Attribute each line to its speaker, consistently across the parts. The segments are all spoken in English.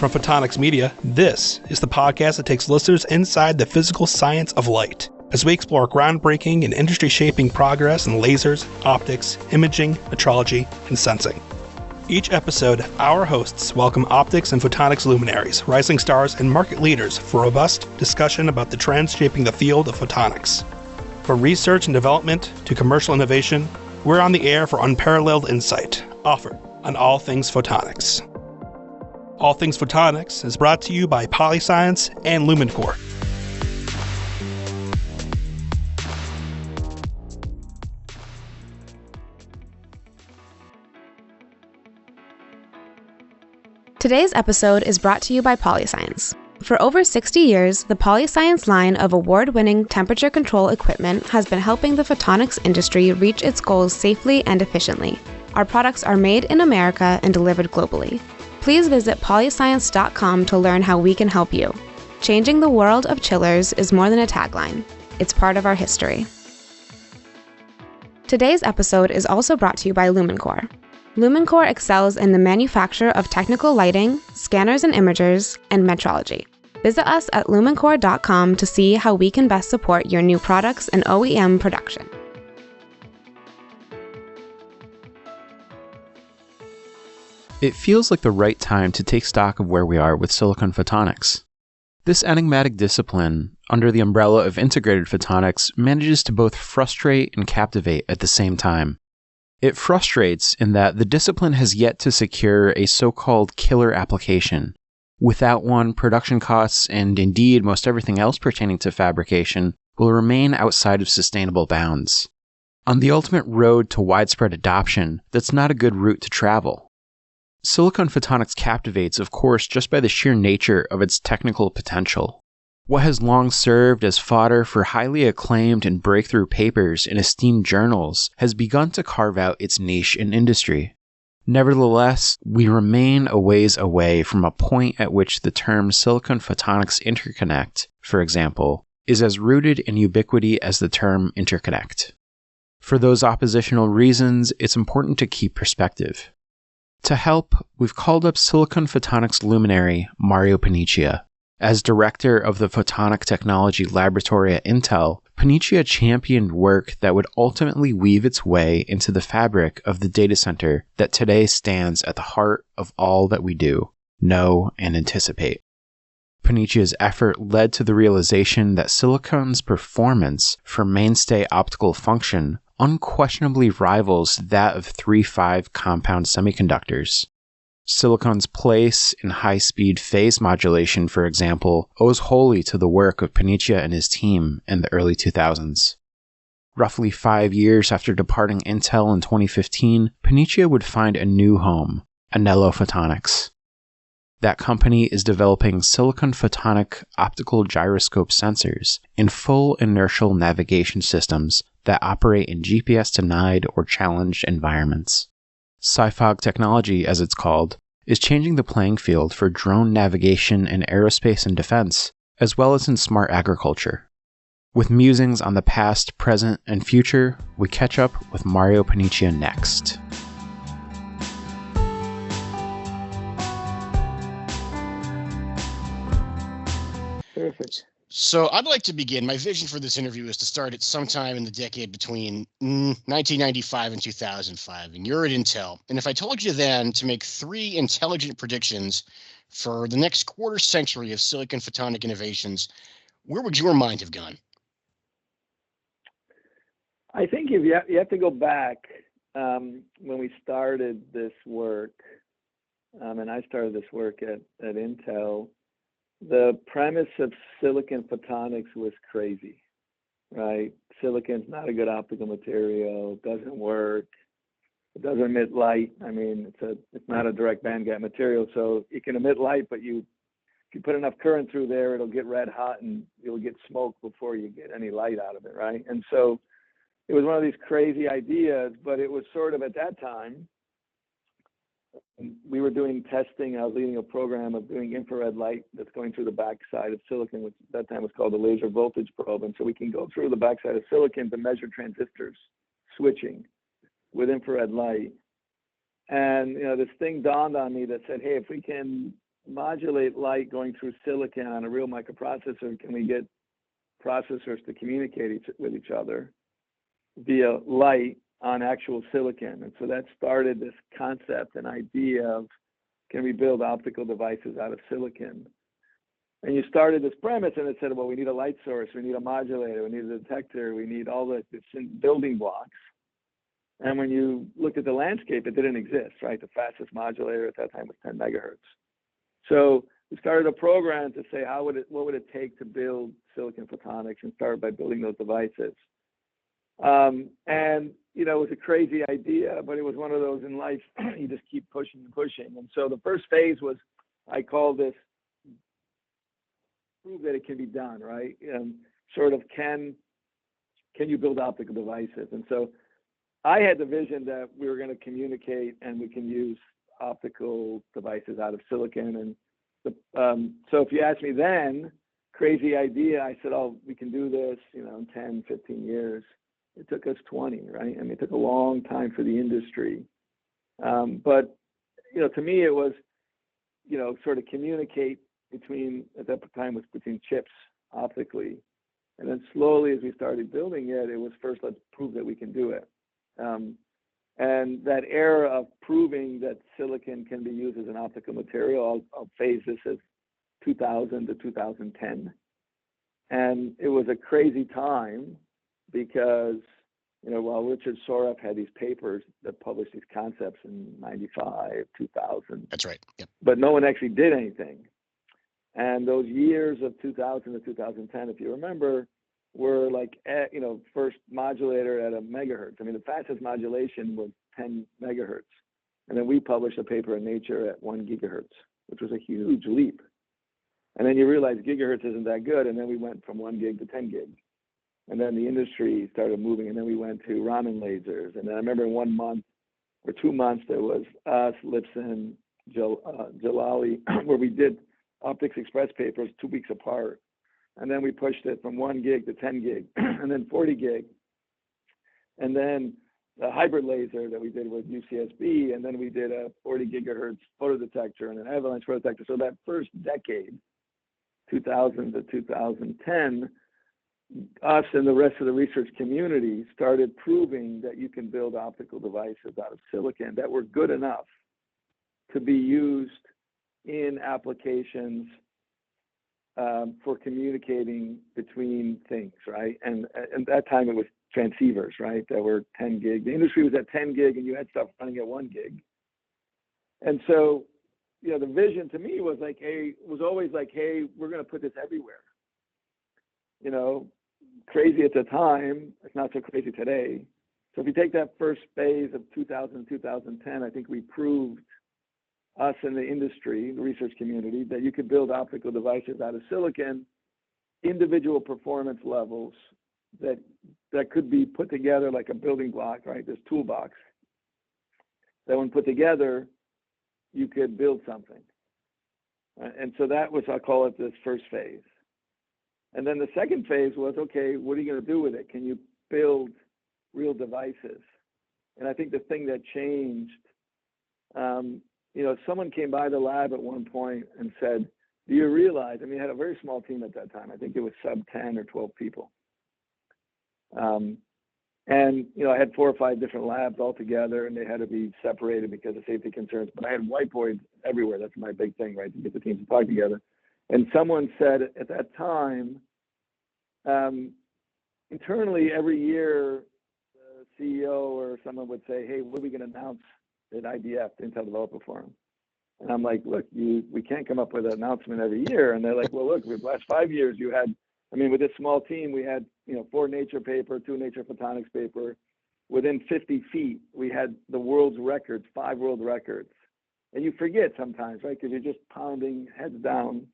Speaker 1: From Photonics Media, this is the podcast that takes listeners inside the physical science of light as we explore groundbreaking and industry-shaping progress in lasers, optics, imaging, metrology, and sensing. Each episode, our hosts welcome optics and photonics luminaries, rising stars, and market leaders for robust discussion about the trends shaping the field of photonics. From research and development to commercial innovation, we're on the air for unparalleled insight, offered on All Things Photonics. All Things Photonics is brought to you by PolyScience and Lumencor.
Speaker 2: Today's episode is brought to you by PolyScience. For over 60 years, the PolyScience line of award-winning temperature control equipment has been helping the photonics industry reach its goals safely and efficiently. Our products are made in America and delivered globally. Please visit polyscience.com to learn how we can help you. Changing the world of chillers is more than a tagline. It's part of our history. Today's episode is also brought to you by Lumencor. Lumencor excels in the manufacture of technical lighting, scanners and imagers, and metrology. Visit us at lumencor.com to see how we can best support your new products and OEM production.
Speaker 3: It feels like the right time to take stock of where we are with silicon photonics. This enigmatic discipline, under the umbrella of integrated photonics, manages to both frustrate and captivate at the same time. It frustrates in that the discipline has yet to secure a so-called killer application. Without one, production costs, and indeed most everything else pertaining to fabrication, will remain outside of sustainable bounds. On the ultimate road to widespread adoption, that's not a good route to travel. Silicon photonics captivates, of course, just by the sheer nature of its technical potential. What has long served as fodder for highly acclaimed and breakthrough papers in esteemed journals has begun to carve out its niche in industry. Nevertheless, we remain a ways away from a point at which the term silicon photonics interconnect, for example, is as rooted in ubiquity as the term interconnect. For those oppositional reasons, it's important to keep perspective. To help, we've called up silicon photonics luminary Mario Paniccia. As director of the Photonic Technology Laboratory at Intel, Paniccia championed work that would ultimately weave its way into the fabric of the data center that today stands at the heart of all that we do, know, and anticipate. Paniccia's effort led to the realization that silicon's performance for mainstay optical function unquestionably rivals that of 3-5 compound semiconductors. Silicon's place in high-speed phase modulation, for example, owes wholly to the work of Paniccia and his team in the early 2000s. Roughly 5 years after departing Intel in 2015, Paniccia would find a new home, ANELLO Photonics. That company is developing silicon photonic optical gyroscope sensors in full inertial navigation systems that operate in GPS-denied or challenged environments. SciFog technology, as it's called, is changing the playing field for drone navigation in aerospace and defense, as well as in smart agriculture. With musings on the past, present, and future, we catch up with Mario Paniccia next.
Speaker 4: Perfect. So I'd like to begin. My vision for this interview is to start at sometime in the decade between 1995 and 2005. And you're at Intel. And if I told you then to make 3 intelligent predictions for the next quarter century of silicon photonic innovations, where would your mind have gone?
Speaker 5: I think if you have to go back when we started this work, and I started this work at Intel. The premise of silicon photonics was crazy, right? Silicon's not a good optical material, doesn't work, it doesn't emit light. I mean, it's not a direct bandgap material, so it can emit light, but if you put enough current through there, it'll get red hot and you'll get smoke before you get any light out of it, right? And so it was one of these crazy ideas, but it was sort of at that time, we were doing testing. I was leading a program of doing infrared light that's going through the backside of silicon, which at that time was called the laser voltage probe. And so we can go through the backside of silicon to measure transistors switching with infrared light. And this thing dawned on me that said, hey, if we can modulate light going through silicon on a real microprocessor, can we get processors to communicate with each other via light on actual silicon? And so that started this concept and idea of, can we build optical devices out of silicon? And you started this premise, and it said, well, we need a light source, we need a modulator, we need a detector, we need all the building blocks. And when you looked at the landscape, it didn't exist, right? The fastest modulator at that time was 10 megahertz. So we started a program to say, what would it take to build silicon photonics, and started by building those devices. And, you know, it was a crazy idea, but it was one of those in life, you just keep pushing and pushing. And so the first phase was, I call this, prove that it can be done, right? Sort of, can you build optical devices? And so I had the vision that we were going to communicate and we can use optical devices out of silicon. And so if you ask me then, crazy idea, I said, oh, we can do this, you know, in 10, 15 years. It took us 20, right? I mean, it took a long time for the industry. But, you know, to me, it was, you know, sort of communicate between, at that time was between chips optically. And then slowly as we started building it, it was first, let's prove that we can do it. And that era of proving that silicon can be used as an optical material, I'll phase this as 2000 to 2010. And it was a crazy time because, you know, while Richard Soref had these papers that published these concepts in 95, 2000.
Speaker 4: That's right. Yep.
Speaker 5: But no one actually did anything. And those years of 2000 to 2010, if you remember, were like, you know, first modulator at a megahertz. I mean, the fastest modulation was 10 megahertz. And then we published a paper in Nature at 1 gigahertz, which was a huge leap. And then you realize gigahertz isn't that good. And then we went from 1 gig to 10 gig. And then the industry started moving. And then we went to Raman lasers. And then I remember in 1 month or 2 months, there was us, Lipson, Jalali, where we did optics express papers 2 weeks apart. And then we pushed it from 1 gig to 10 gig, and then 40 gig. And then the hybrid laser that we did with UCSB, and then we did a 40 gigahertz photodetector and an avalanche photodetector. So that first decade, 2000 to 2010, us and the rest of the research community started proving that you can build optical devices out of silicon that were good enough to be used in applications for communicating between things, right? And at that time it was transceivers, right? That were 10 gig. The industry was at 10 gig and you had stuff running at 1 gig. And so, you know, the vision to me was like, hey, was always like, hey, we're going to put this everywhere. You know, crazy at the time, it's not so crazy today. So if you take that first phase of 2000, 2010, I think we proved, us in the industry, the research community, that you could build optical devices out of silicon, individual performance levels that could be put together like a building block, right? This toolbox that when put together, you could build something. And so that was, I call it this first phase. And then the second phase was, okay, what are you going to do with it? Can you build real devices? And I think the thing that changed, you know, someone came by the lab at one point and said, do you realize, I mean, I had a very small team at that time. I think it was sub 10 or 12 people. And, you know, I had 4 or 5 different labs all together and they had to be separated because of safety concerns. But I had whiteboards everywhere. That's my big thing, right? To get the teams to talk together. And someone said at that time, internally every year, the CEO or someone would say, hey, what are we going to announce at IDF, the Intel Developer Forum? And I'm like, look, we can't come up with an announcement every year. And they're like, well, look, the last 5 years you had, I mean, with this small team, we had, you know, 4 Nature paper, 2 Nature Photonics paper. Within 50 feet, we had the world's records, 5 world records. And you forget sometimes, right? Because you're just pounding heads down.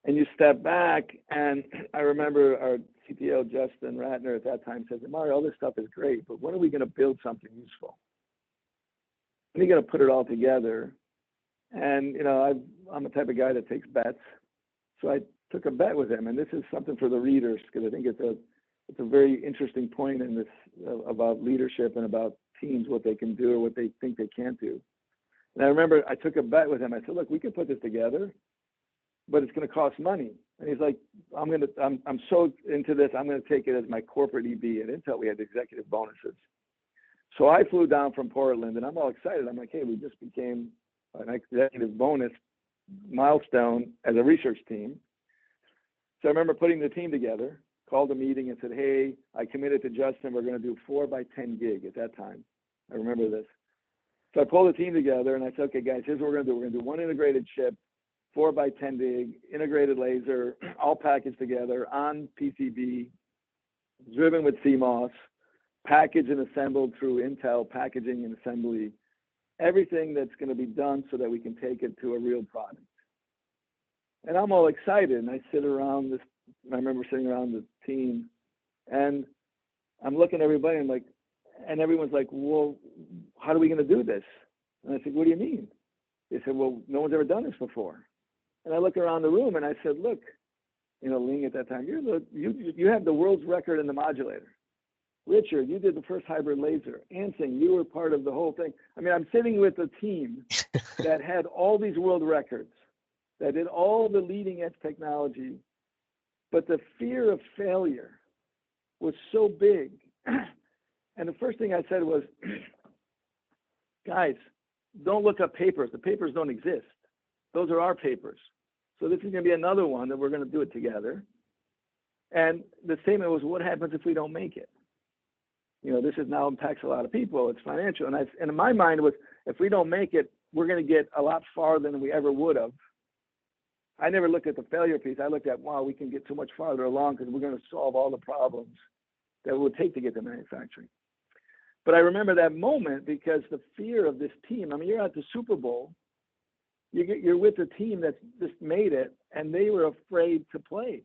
Speaker 5: And you step back, and I remember our CTO, Justin Ratner, at that time says, Mario, all this stuff is great, but when are we going to build something useful? When are you going to put it all together? And, you know, I'm the type of guy that takes bets. So I took a bet with him, and this is something for the readers, because I think it's a very interesting point in this about leadership and about teams, what they can do or what they think they can't do. And I remember I took a bet with him. I said, look, we can put this together, but it's going to cost money. And he's like, I'm so into this, I'm going to take it as my corporate EB. At Intel, we had executive bonuses. So I flew down from Portland, and I'm all excited. I'm like, hey, we just became an executive bonus milestone as a research team. So I remember putting the team together, called a meeting and said, hey, I committed to Justin, we're going to do 4 by 10 gig at that time. I remember this. So I pulled the team together and I said, okay, guys, here's what we're going to do. We're going to do one integrated chip, 4 by 10 gig, integrated laser, all packaged together on PCB, driven with CMOS, packaged and assembled through Intel packaging and assembly, everything that's going to be done so that we can take it to a real product. And I'm all excited, and I sit around this, I remember sitting around the team, and I'm looking at everybody, and like, and everyone's like, well, how are we going to do this? And I said, what do you mean? They said, well, no one's ever done this before. And I look around the room, and I said, look, Ling at that time, you have the world's record in the modulator. Richard, you did the first hybrid laser. Ansing, you were part of the whole thing. I mean, I'm sitting with a team that had all these world records, that did all the leading edge technology, but the fear of failure was so big. And the first thing I said was, guys, don't look up papers. The papers don't exist. Those are our papers. So this is going to be another one that we're going to do it together. And the statement was, what happens if we don't make it? This is now impacts a lot of people. It's financial. And in my mind was, if we don't make it, we're going to get a lot farther than we ever would have. I never looked at the failure piece. I looked at, wow, we can get so much farther along because we're going to solve all the problems that it would take to get to manufacturing. But I remember that moment because the fear of this team, I mean, you're at the Super Bowl, you're with a team that's just made it, and they were afraid to play.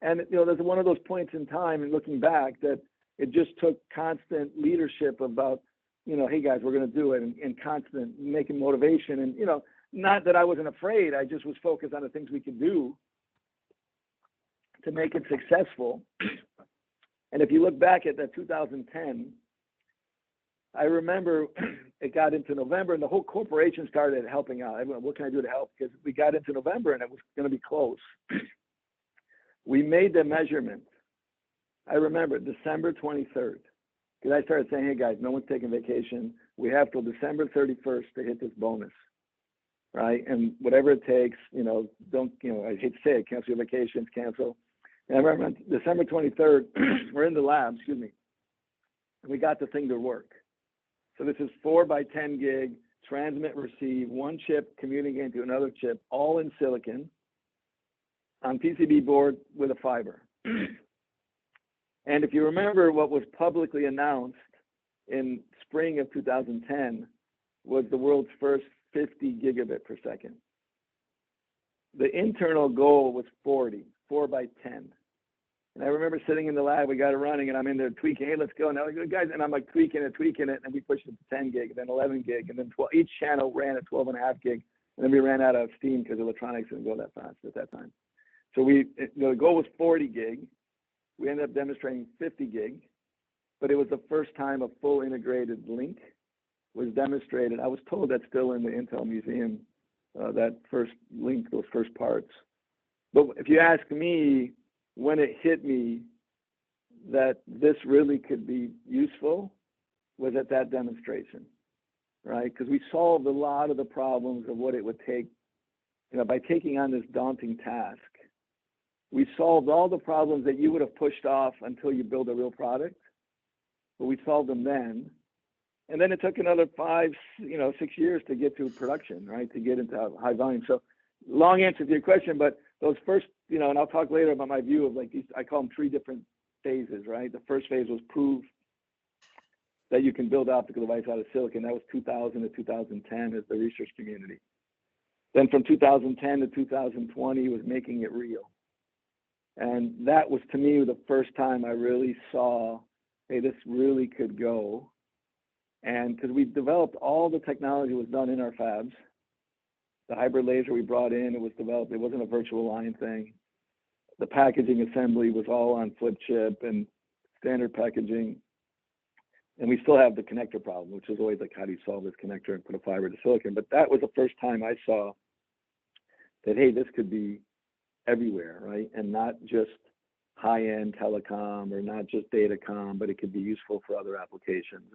Speaker 5: And, there's one of those points in time, and looking back, that it just took constant leadership about, hey, guys, we're going to do it, and constant making motivation. And, not that I wasn't afraid, I just was focused on the things we could do to make it successful. And if you look back at that 2010, I remember it got into November and the whole corporation started helping out. Everyone, what can I do to help? Because we got into November and it was going to be close. We made the measurement. I remember December 23rd, because I started saying, hey guys, no one's taking vacation. We have till December 31st to hit this bonus, right? And whatever it takes, don't, I hate to say it, cancel your vacations, cancel. And I remember December 23rd, we're in the lab, and we got the thing to work. So this is 4 by 10 gig, transmit, receive, one chip communicating to another chip, all in silicon, on PCB board with a fiber. And if you remember what was publicly announced in spring of 2010 was the world's first 50 gigabit per second. The internal goal was 40, 4 by 10. And I remember sitting in the lab, we got it running, and I'm in there tweaking, hey, let's go. And I was like, guys, and I'm like tweaking it, and we pushed it to 10 gig, and then 11 gig, and then 12. Each channel ran at 12 and a half gig, and then we ran out of steam because electronics didn't go that fast at that time. So the goal was 40 gig. We ended up demonstrating 50 gig, but it was the first time a full integrated link was demonstrated. I was told that's still in the Intel Museum, that first link, those first parts. But if you ask me, when it hit me that this really could be useful was at that demonstration, right? Because we solved a lot of the problems of what it would take, by taking on this daunting task. We solved all the problems that you would have pushed off until you build a real product, but we solved them then. And then it took another 5, 6 years to get to production, right? To get into high volume. So long answer to your question, but those first, and I'll talk later about my view of like these, I call them 3 different phases, right? The first phase was prove that you can build optical device out of silicon. That was 2000 to 2010 as the research community. Then from 2010 to 2020 was making it real. And that was, to me, the first time I really saw, hey, this really could go. And because we developed all the technology was done in our fabs. The hybrid laser we brought in, it was developed, it wasn't a virtual line thing. The packaging assembly was all on flip chip and standard packaging. And we still have the connector problem, which is always like, how do you solve this connector and put a fiber to silicon? But that was the first time I saw that, hey, this could be everywhere, right? And not just high-end telecom or not just datacom, but it could be useful for other applications.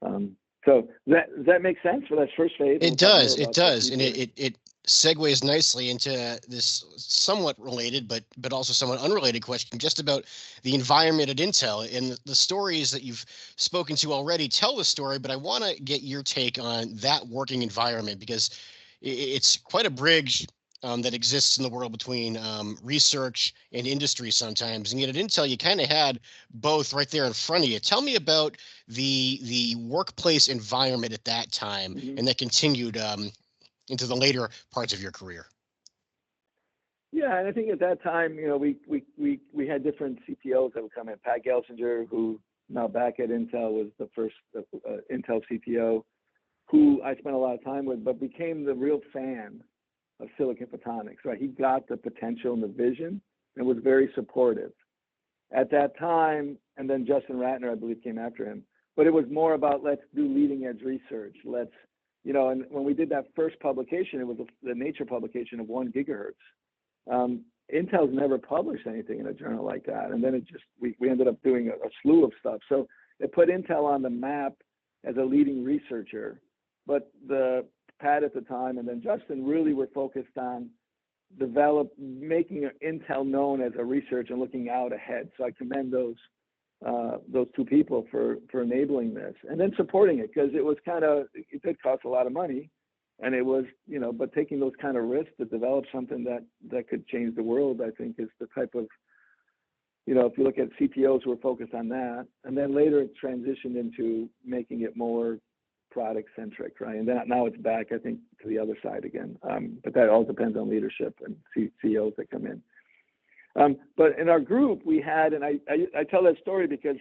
Speaker 5: And so does that make sense for that first phase?
Speaker 4: It does. And it segues nicely into this somewhat related, but also somewhat unrelated question just about the environment at Intel. And the stories that you've spoken to already tell the story, but I want to get your take on that working environment, because it's quite a bridge that exists in the world between research and industry sometimes. And yet at Intel, you kind of had both right there in front of you. Tell me about the workplace environment at that time, and that continued into the later parts of your career.
Speaker 5: Yeah, and I think at that time, we had different CTOs that would come in. Pat Gelsinger, who now back at Intel was the first Intel CTO, who I spent a lot of time with, but became the real fan of silicon photonics. Right, he got the potential and the vision, and was very supportive at that time. And then Justin Ratner, I believe, came after him. But it was more about, let's do leading edge research. Let's, and when we did that first publication, it was the Nature publication of 1 gigahertz. Intel's never published anything in a journal like that. And then we ended up doing a slew of stuff. So it put Intel on the map as a leading researcher. But the Pat at the time and then Justin really were focused on making Intel known as a research and looking out ahead. So I commend those two people for enabling this and then supporting it, because it did cost a lot of money, and it was, but taking those kind of risks to develop something that could change the world, I think is the type of, if you look at CTOs who were focused on that, and then later it transitioned into making it more product centric, right? And then now it's back, I think, to the other side again. But that all depends on leadership and CEOs that come in. But in our group, we had, and I tell that story because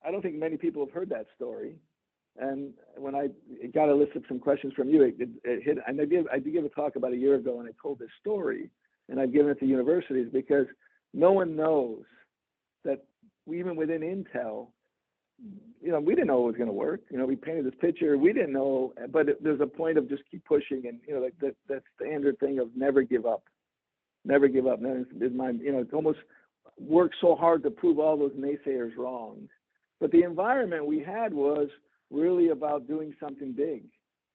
Speaker 5: I don't think many people have heard that story. And when I got a list of some questions from you, it hit. And I did give a talk about a year ago, and I told this story, and I've given it to universities because no one knows that even within Intel, we didn't know it was going to work. We painted this picture. We didn't know, but there's a point of just keep pushing, and like that standard thing of never give up. Never give up. It's almost work so hard to prove all those naysayers wrong. But the environment we had was really about doing something big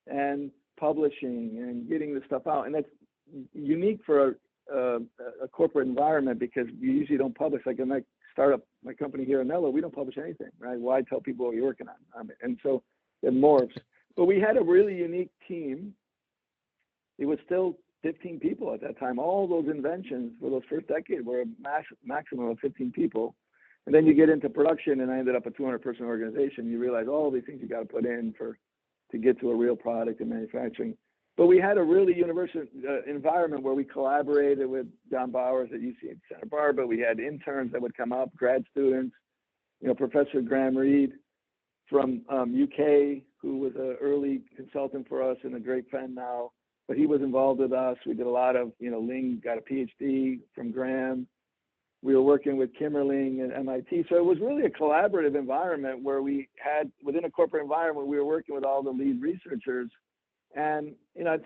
Speaker 5: and publishing and getting the stuff out. And that's unique for a corporate environment, because you usually don't publish. Like in my startup, my company here, ANELLO, we don't publish anything, right? Why tell people what you're working on? And so it morphs. But we had a really unique team. It was still 15 people at that time. All those inventions for those first decade were a maximum of 15 people. And then you get into production, and I ended up a 200-person organization. You realize all these things you got to put in to get to a real product in manufacturing. But we had a really universal environment where we collaborated with John Bowers at UC Santa Barbara. We had interns that would come up, grad students, Professor Graham Reed from UK, who was an early consultant for us and a great friend now. But he was involved with us. We did a lot of, Ling got a PhD from Graham. We were working with Kimmerling at MIT. So it was really a collaborative environment where we had, within a corporate environment, we were working with all the lead researchers. And,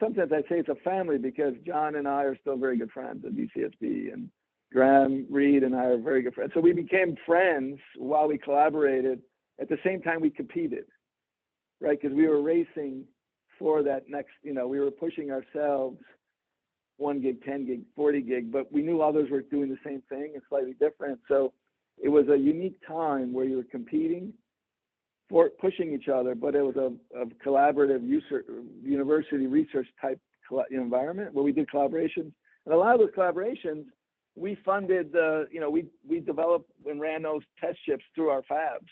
Speaker 5: sometimes I say it's a family, because John and I are still very good friends at UCSB, and Graham Reed and I are very good friends. So we became friends while we collaborated. At the same time, we competed, right? Because we were racing for that next, we were pushing ourselves 1 gig, 10 gig, 40 gig, but we knew others were doing the same thing and slightly different. So it was a unique time where you were competing for pushing each other, but it was a collaborative university research type environment where we did collaborations. And a lot of those collaborations, we funded, we developed and ran those test chips through our fabs.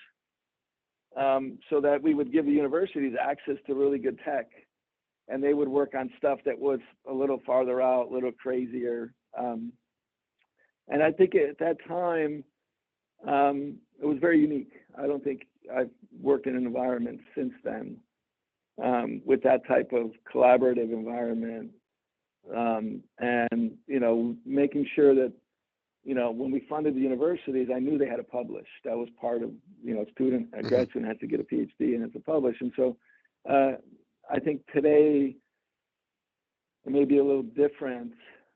Speaker 5: So that we would give the universities access to really good tech, and they would work on stuff that was a little farther out, a little crazier. And I think at that time, it was very unique. I don't think I've worked in an environment since then with that type of collaborative environment, and making sure that when we funded the universities, I knew they had to publish. That was part of, a grad student has to get a PhD and has to publish. And so I think today it may be a little different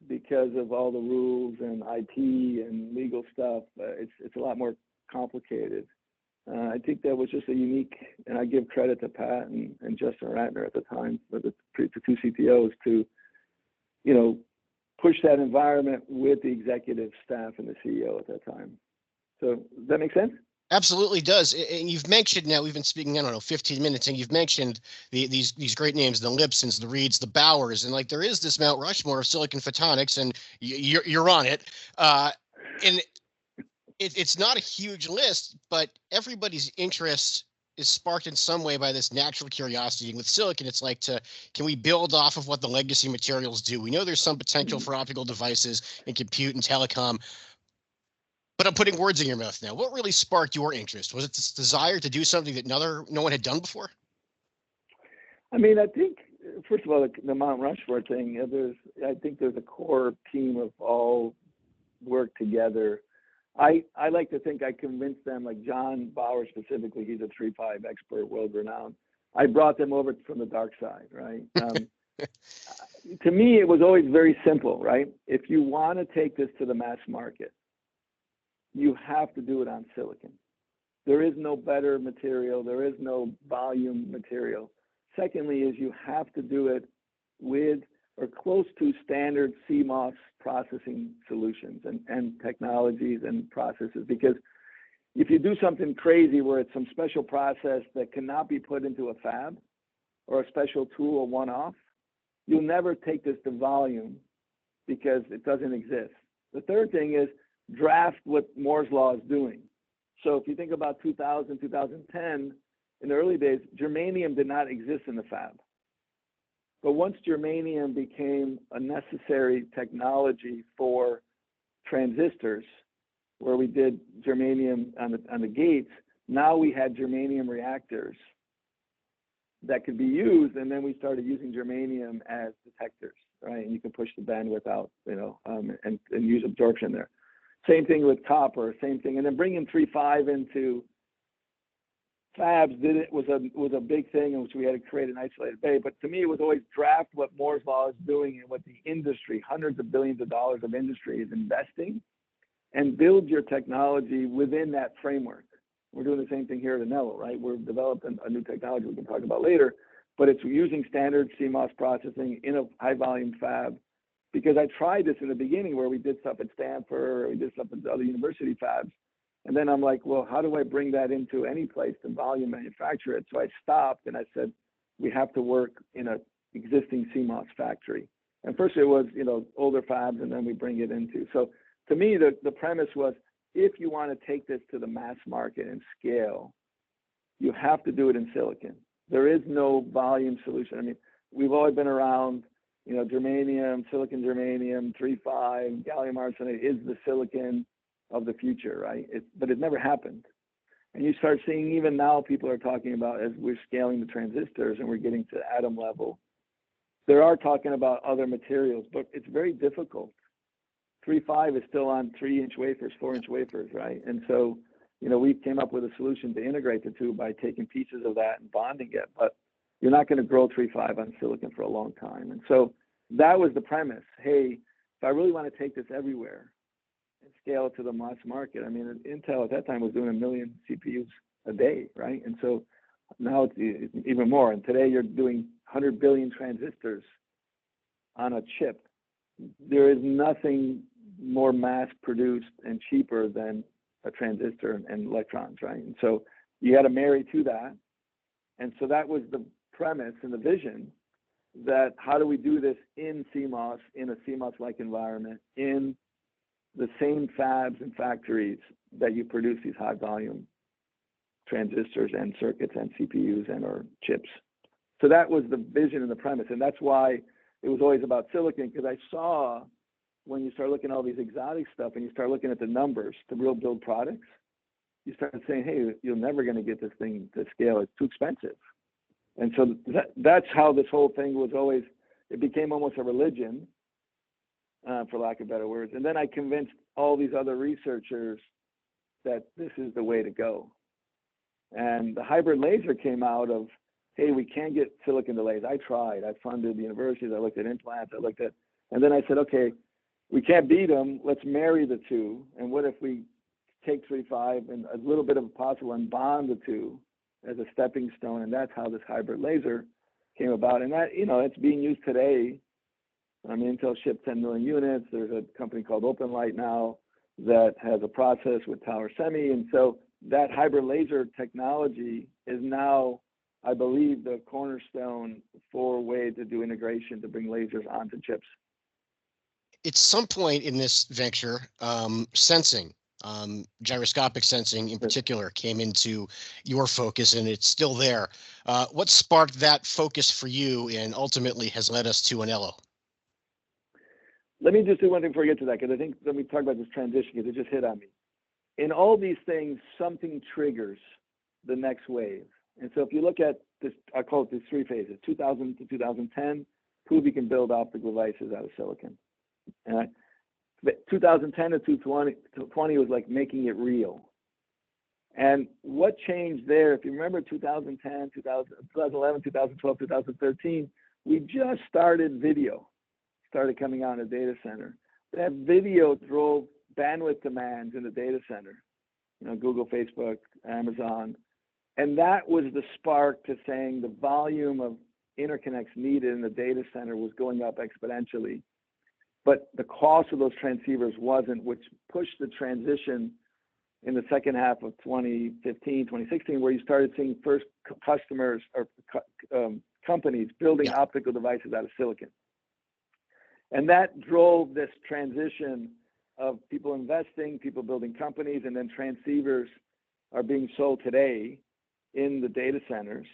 Speaker 5: because of all the rules and IP and legal stuff. It's a lot more complicated. I think that was just a unique, and I give credit to Pat and Justin Ratner at the time, for the two CTOs, to, push that environment with the executive staff and the CEO at that time. So does that make sense?
Speaker 4: Absolutely does. And you've mentioned, now we've been speaking, 15 minutes, and you've mentioned these great names, the Lipsons, the Reeds, the Bowers, and there is this Mount Rushmore of silicon photonics, and you're on it. And it's not a huge list, but everybody's interest is sparked in some way by this natural curiosity. And with silicon, it's can we build off of what the legacy materials do? We know there's some potential for optical devices in compute and telecom. But I'm putting words in your mouth now. What really sparked your interest? Was it this desire to do something that no one had done before?
Speaker 5: I mean, I think, first of all, the Mount Rushmore thing, I think there's a core team of all work together. I like to think I convinced them, like John Bauer specifically, he's a 3.5 expert, world-renowned. I brought them over from the dark side, right? To me, it was always very simple, right? If you want to take this to the mass market, you have to do it on silicon. There is no better material. There is no volume material. Secondly, is you have to do it with or close to standard CMOS processing solutions and technologies and processes. Because if you do something crazy where it's some special process that cannot be put into a fab or a special tool or one-off, you'll never take this to volume because it doesn't exist. The third thing is, draft what Moore's law is doing. So if you think about 2000, 2010, in the early days, germanium did not exist in the fab. But once germanium became a necessary technology for transistors, where we did germanium on the gates, now we had germanium reactors that could be used, and then we started using germanium as detectors, right? And you can push the bandwidth out, and use absorption there. Same thing with copper, same thing. And then bringing 3.5 into fabs was a big thing in which we had to create an isolated bay. But to me, it was always draft what Moore's law is doing and what the industry, hundreds of billions of dollars of industry, is investing, and build your technology within that framework. We're doing the same thing here at ANELLO, right? We're developing a new technology we can talk about later, but it's using standard CMOS processing in a high volume fab. Because I tried this in the beginning where we did stuff at Stanford, or we did stuff at other university fabs. And then I'm like, well, how do I bring that into any place to volume manufacture it? So I stopped and I said, we have to work in an existing CMOS factory. And first it was, older fabs, and then we bring it into. So to me, the premise was, if you want to take this to the mass market and scale, you have to do it in silicon. There is no volume solution. I mean, we've always been around, germanium, silicon germanium, 3.5, gallium arsenide is the silicon of the future, right? But it never happened. And you start seeing, even now, people are talking about, as we're scaling the transistors and we're getting to atom level, they are talking about other materials, but it's very difficult. 3.5 is still on 3-inch wafers, 4-inch wafers, right? And so, we came up with a solution to integrate the two by taking pieces of that and bonding it, but you're not going to grow 3.5 on silicon for a long time. And so that was the premise. Hey, if I really want to take this everywhere and scale it to the mass market, I mean, Intel at that time was doing 1 million CPUs a day, right? And so now it's even more. And today you're doing 100 billion transistors on a chip. There is nothing more mass produced and cheaper than a transistor and electrons, right? And so you got to marry to that. And so that was the premise and the vision, that how do we do this in CMOS, in a CMOS-like environment, in the same fabs and factories that you produce these high volume transistors and circuits and CPUs and or chips. So that was the vision and the premise. And that's why it was always about silicon, because I saw when you start looking at all these exotic stuff and you start looking at the numbers to real build products, you start saying, hey, you're never going to get this thing to scale. It's too expensive. And so that's how this whole thing was always, it became almost a religion. for lack of better words. And then I convinced all these other researchers that this is the way to go. And the hybrid laser came out of, hey, we can't get silicon to laser. I tried. I funded the universities. I looked at implants. And then I said, okay, we can't beat them. Let's marry the two. And what if we take 3.5 and a little bit of a possible and bond the two as a stepping stone? And that's how this hybrid laser came about. And that, it's being used today. Intel shipped 10 million units. There's a company called OpenLight now that has a process with Tower Semi. And so that hybrid laser technology is now, I believe, the cornerstone for a way to do integration to bring lasers onto chips.
Speaker 4: At some point in this venture, sensing, gyroscopic sensing in particular, came into your focus, and it's still there. What sparked that focus for you and ultimately has led us to ANELLO?
Speaker 5: Let me just do one thing before I get to that, because I think let me talk about this transition, because it just hit on me. In all these things, something triggers the next wave. And so if you look at this, I call it these three phases: 2000 to 2010, prove you can build optical devices out of silicon. And 2010 to 2020 was like making it real. And what changed there, if you remember 2010, 2011, 2012, 2013, we just started video, started coming out in a data center. That video drove bandwidth demands in the data center, Google, Facebook, Amazon. And that was the spark to saying the volume of interconnects needed in the data center was going up exponentially. But the cost of those transceivers wasn't, which pushed the transition in the second half of 2015, 2016, where you started seeing first customers or companies building optical devices out of silicon. And that drove this transition of people investing, people building companies, and then transceivers are being sold today in the data centers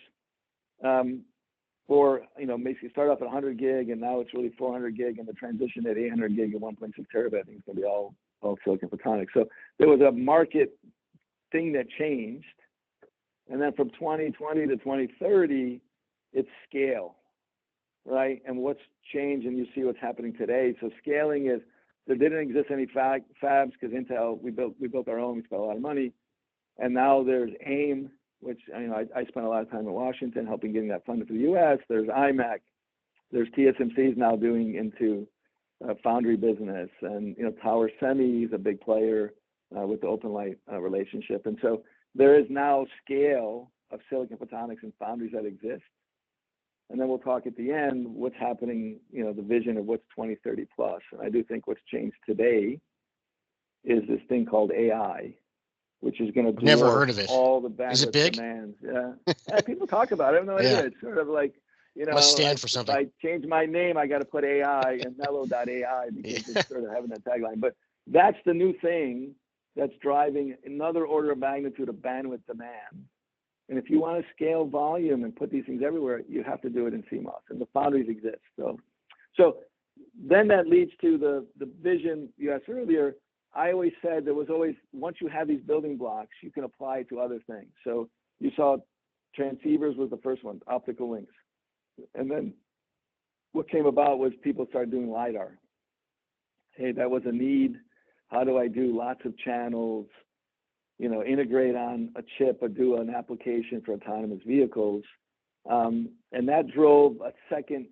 Speaker 5: for, basically start off at 100 gig, and now it's really 400 gig, and the transition at 800 gig and 1.6 terabyte, I think it's going to be all silicon photonics. So there was a market thing that changed. And then from 2020 to 2030, it's scale, right? And what's changed, and you see what's happening today. So scaling is, there didn't exist any fabs because Intel, we built our own, we spent a lot of money. And now there's AIM, which I spent a lot of time in Washington helping getting that funded for the US. There's IMAC, there's TSMC's now doing into foundry business, and Tower Semi is a big player with the OpenLight relationship. And so there is now scale of silicon photonics and foundries that exist. And then we'll talk at the end what's happening, the vision of what's 2030 plus. And I do think what's changed today is this thing called AI, which is going to
Speaker 4: never heard of it.
Speaker 5: All the bandwidth
Speaker 4: is it big?
Speaker 5: demands. Yeah. People talk about it. I have no idea. It's sort of like,
Speaker 4: must stand for something.
Speaker 5: If I change my name, I got to put AI and ANELLO.ai because it's sort of having that tagline. But that's the new thing that's driving another order of magnitude of bandwidth demand. And if you want to scale volume and put these things everywhere, you have to do it in CMOS, and the foundries exist. So then that leads to the vision you asked earlier. I always said there was always, once you have these building blocks, you can apply to other things. So you saw transceivers was the first one, optical links. And then what came about was people started doing LiDAR. Hey, that was a need. How do I do lots of channels, integrate on a chip or do an application for autonomous vehicles? And that drove a second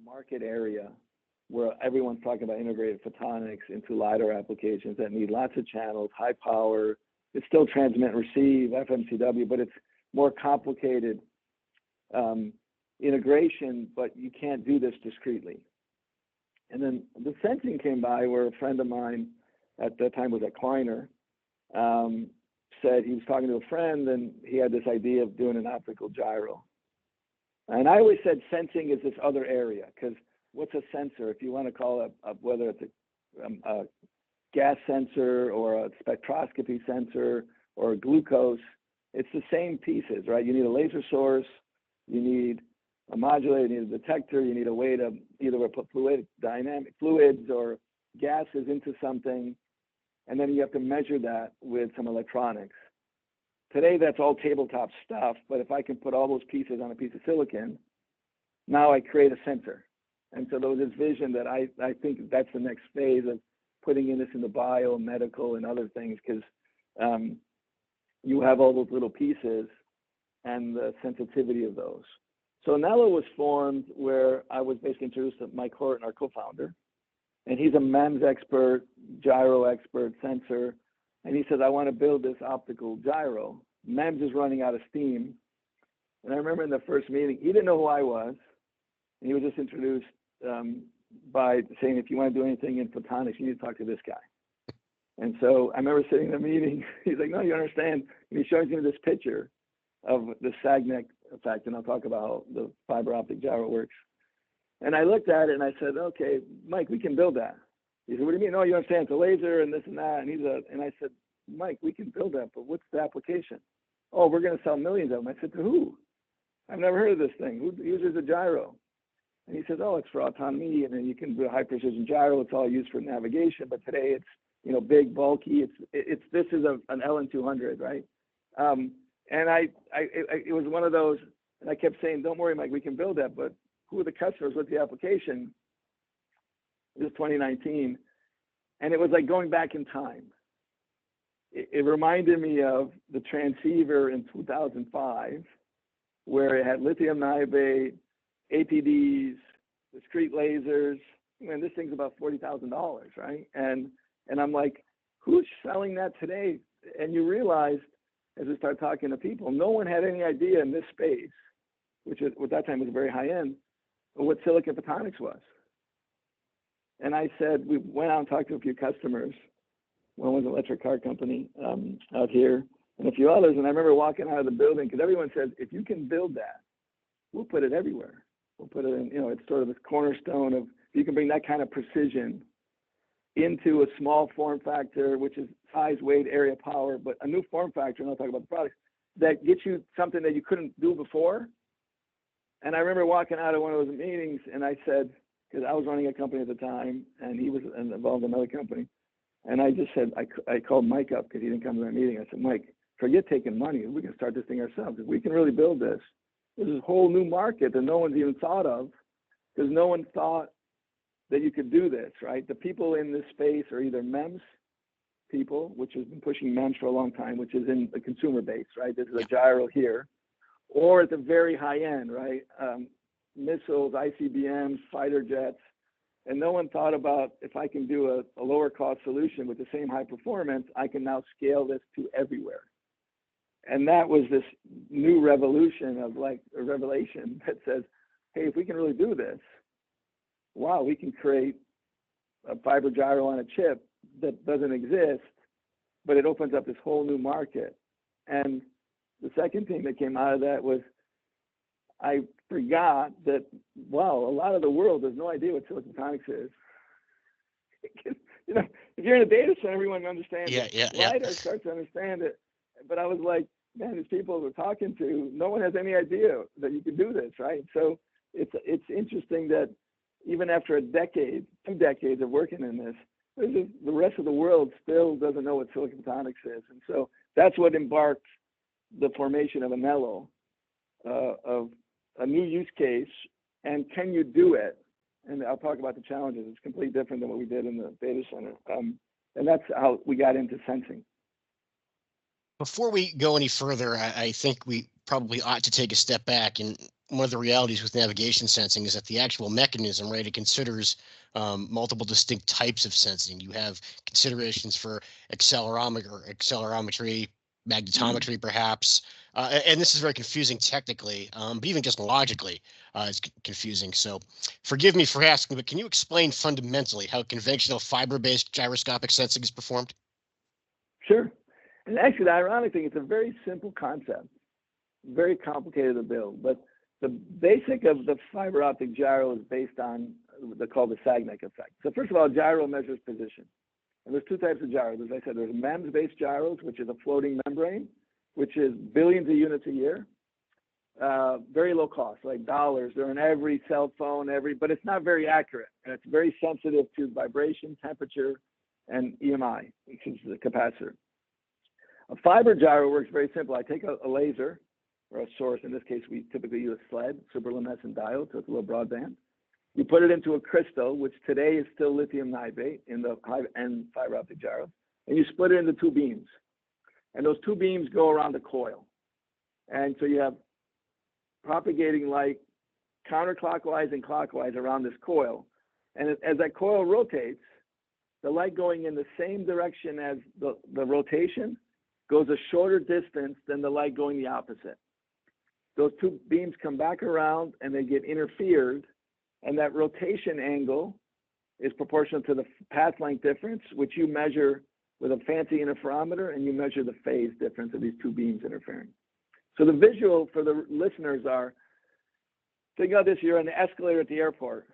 Speaker 5: market area where everyone's talking about integrated photonics into LiDAR applications that need lots of channels, high power. It's still transmit and receive, FMCW, but it's more complicated integration, but you can't do this discretely. And then the sensing came by where a friend of mine at that time was at Kleiner, said he was talking to a friend and he had this idea of doing an optical gyro. And I always said sensing is this other area, because what's a sensor? If you want to call it, whether it's a gas sensor or a spectroscopy sensor or a glucose, it's the same pieces, right? You need a laser source, you need a modulator, you need a detector, you need a way to either put dynamic fluids or gases into something, and then you have to measure that with some electronics. Today, that's all tabletop stuff, but if I can put all those pieces on a piece of silicon, now I create a sensor. And so there was this vision that I think that's the next phase of putting in this in the bio, medical, and other things, because you have all those little pieces and the sensitivity of those. So ANELLO was formed where I was basically introduced to Mike Horton, our co-founder, and he's a MEMS expert, gyro expert, sensor, and he says, I want to build this optical gyro. MEMS is running out of steam. And I remember in the first meeting, he didn't know who I was, and he was just introduced by saying, if you want to do anything in photonics, you need to talk to this guy. And so I remember sitting in the meeting, he's like, no, you understand. And he shows me this picture of the Sagneck effect, and I'll talk about how the fiber optic gyro works. And I looked at it and I said, okay, Mike, we can build that. He said, what do you mean? No, you understand, it's a laser and this and that. And I said, Mike, we can build that, but what's the application? Oh, we're going to sell millions of them. I said, to who? I've never heard of this thing. Who uses a gyro? And he says, oh, it's for autonomy, and then you can do a high precision gyro. It's all used for navigation, but today it's, you know, big, bulky. This is an LN200, right? And it was one of those, and I kept saying, don't worry, Mike, we can build that, but who are the customers? What's the application? It was 2019, and it was like going back in time. It reminded me of the transceiver in 2005, where it had lithium niobate, APDs, discrete lasers. Man, this thing's about $40,000, right? And I'm like, who's selling that today? And you realize, as we start talking to people, no one had any idea in this space, which at that time was very high end, of what silicon photonics was. And I said, we went out and talked to a few customers. One was an electric car company out here, and a few others. And I remember walking out of the building, because everyone says, if you can build that, we'll put it everywhere. We'll put it in, you know, it's sort of this cornerstone of, if you can bring that kind of precision into a small form factor, which is size, weight, area, power, but a new form factor, and I'll talk about the products, that gets you something that you couldn't do before. And I remember walking out of one of those meetings, and I said, because I was running a company at the time, and he was involved in another company, and I just said, I called Mike up because he didn't come to my meeting. I said, Mike, forget taking money. We can start this thing ourselves. If we can really build this, there's this whole new market that no one's even thought of, because no one thought that you could do this, right? The people in this space are either MEMS people, which has been pushing MEMS for a long time, which is in the consumer base, right? This is a gyro here, or at the very high end, right? Missiles, ICBMs, fighter jets. And no one thought about, if I can do a lower cost solution with the same high performance, I can now scale this to everywhere. And that was this new revolution of like a revelation that says, hey, if we can really do this, wow, we can create a fiber gyro on a chip that doesn't exist, but it opens up this whole new market. And the second thing that came out of that was, I forgot that, wow, a lot of the world has no idea what silicon photonics is. You know, if you're in a data center, everyone understands it. LiDAR starts to understand it. But I was like, man, these people we're talking to, no one has any idea that you can do this, right? So it's interesting that even after a decade, 2 decades of working in this, the rest of the world still doesn't know what silicon photonics is. And so that's what embarked the formation of ANELLO, of a new use case, and can you do it? And I'll talk about the challenges. It's completely different than what we did in the data center. And that's how we got into sensing.
Speaker 4: Before we go any further, I think we probably ought to take a step back. And one of the realities with navigation sensing is that the actual mechanism, right, it considers multiple distinct types of sensing. You have considerations for accelerometry, magnetometry, perhaps. And this is very confusing technically, but even just logically, it's confusing. So forgive me for asking, but can you explain fundamentally how conventional fiber-based gyroscopic sensing is performed?
Speaker 5: Sure. And actually, the ironic thing, it's a very simple concept, very complicated to build. But the basic of the fiber optic gyro is based on called the Sagneck effect. So first of all, gyro measures position. And there's 2 types of gyros. As I said, there's MEMS-based gyros, which is a floating membrane, which is billions of units a year, very low cost, like dollars. They're in every cell phone, but it's not very accurate. And it's very sensitive to vibration, temperature, and EMI, which is the capacitor. A fiber gyro works very simple. I take a laser or a source. In this case, we typically use a SLED, superluminescent diode, so it's a low broadband. You put it into a crystal, which today is still lithium niobate in the high-end fiber optic gyros, and you split it into two beams. And those two beams go around the coil. And so you have propagating light counterclockwise and clockwise around this coil. And as that coil rotates, the light going in the same direction as the rotation goes a shorter distance than the light going the opposite. Those two beams come back around and they get interfered, and that rotation angle is proportional to the path length difference, which you measure with a fancy interferometer, and you measure the phase difference of these two beams interfering. So the visual for the listeners are, think of this, you're on the escalator at the airport.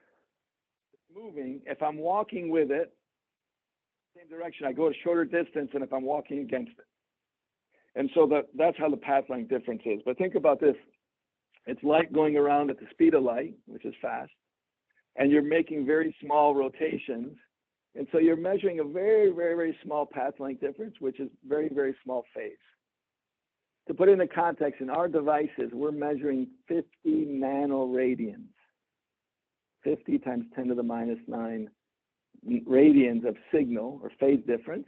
Speaker 5: It's moving. If I'm walking with it, same direction, I go a shorter distance than if I'm walking against it. And so that's how the path length difference is. But think about this. It's light going around at the speed of light, which is fast, and you're making very small rotations. And so you're measuring a very, very, very small path length difference, which is very, very small phase. To put it into context, in our devices, we're measuring 50 nanoradians, 50 times 10 to the minus 9 radians of signal or phase difference.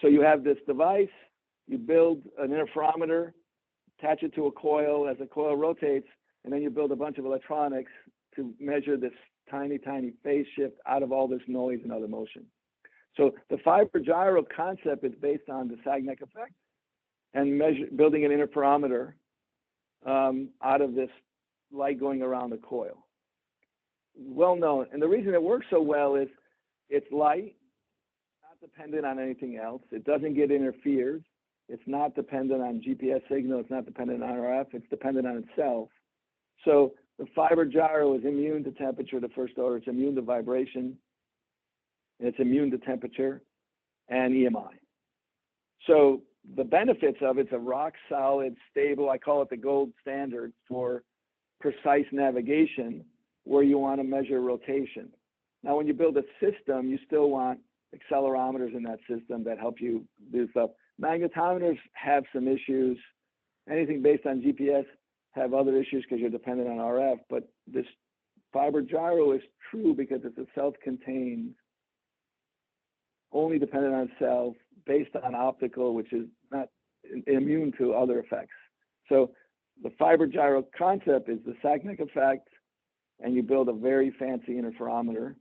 Speaker 5: So you have this device, you build an interferometer, attach it to a coil as the coil rotates, and then you build a bunch of electronics to measure this tiny, tiny phase shift out of all this noise and other motion. So the fiber gyro concept is based on the Sagnac effect and building an interferometer out of this light going around the coil. Well known. And the reason it works so well is it's light, not dependent on anything else. It doesn't get interfered. It's not dependent on GPS signal. It's not dependent on RF. It's dependent on itself. So the fiber gyro is immune to temperature, the first order. It's immune to vibration. And it's immune to temperature and EMI. So the benefits of it's a rock solid, stable, I call it the gold standard for precise navigation where you want to measure rotation. Now, when you build a system, you still want accelerometers in that system that help you do stuff. Magnetometers have some issues. Anything based on GPS have other issues because you're dependent on RF, but this fiber gyro is true because it's a self-contained, only dependent on itself, based on optical, which is not immune to other effects. So the fiber gyro concept is the Sagnac effect, and you build a very fancy interferometer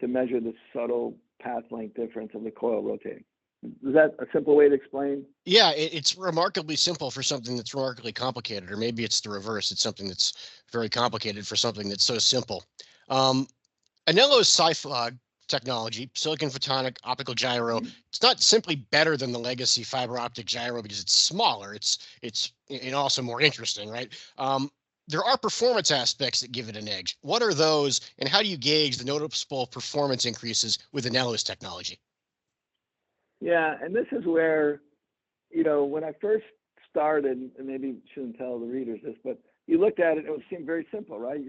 Speaker 5: to measure the subtle path length difference of the coil rotating. Is that a simple way to explain?
Speaker 4: Yeah, it's remarkably simple for something that's remarkably complicated, or maybe it's the reverse. It's something that's very complicated for something that's so simple. ANELLO's SiPhog technology, silicon photonic optical gyro, it's not simply better than the legacy fiber optic gyro because it's smaller. It's and also more interesting, right? There are performance aspects that give it an edge. What are those, and how do you gauge the noticeable performance increases with ANELLO's technology?
Speaker 5: Yeah, and this is where, when I first started, and maybe shouldn't tell the readers this, but you looked at it, it would seem very simple, right?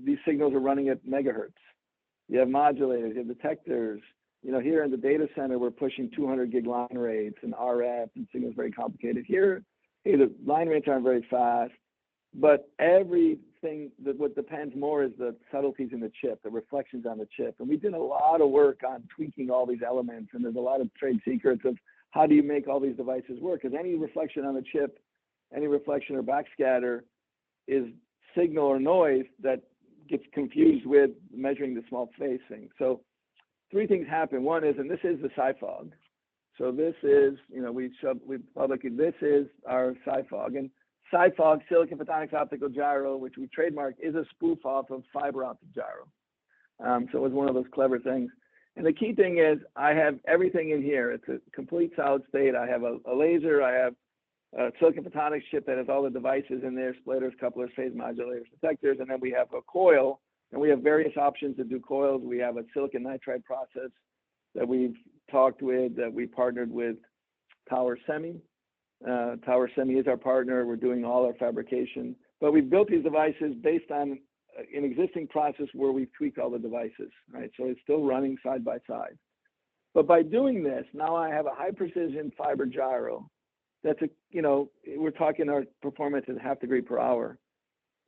Speaker 5: These signals are running at megahertz. You have modulators, you have detectors. Here in the data center, we're pushing 200 gig line rates and RF, and signals very complicated. Here, the line rates aren't very fast, but everything what depends more is the subtleties in the chip, the reflections on the chip. And we did a lot of work on tweaking all these elements, and there's a lot of trade secrets of how do you make all these devices work? Because any reflection on the chip, any reflection or backscatter is signal or noise that gets confused with measuring the small phase thing. So three things happen. One is, and this is the SiPhog. So this is, this is our SiPhog. And SiPhog, silicon photonics optical gyro, which we trademarked, is a spoof off of fiber optic gyro. So it was one of those clever things. And the key thing is I have everything in here. It's a complete solid state. I have a laser. I have a silicon photonics chip that has all the devices in there, splitters, couplers, phase modulators, detectors, and then we have a coil, and we have various options to do coils. We have a silicon nitride process that we've talked with, that we partnered with Tower Semi. Tower Semi is our partner. We're doing all our fabrication, but we've built these devices based on an existing process where we've tweaked all the devices, right? So it's still running side by side. But by doing this, now I have a high precision fiber gyro. That's we're talking our performance at 0.5 degree per hour.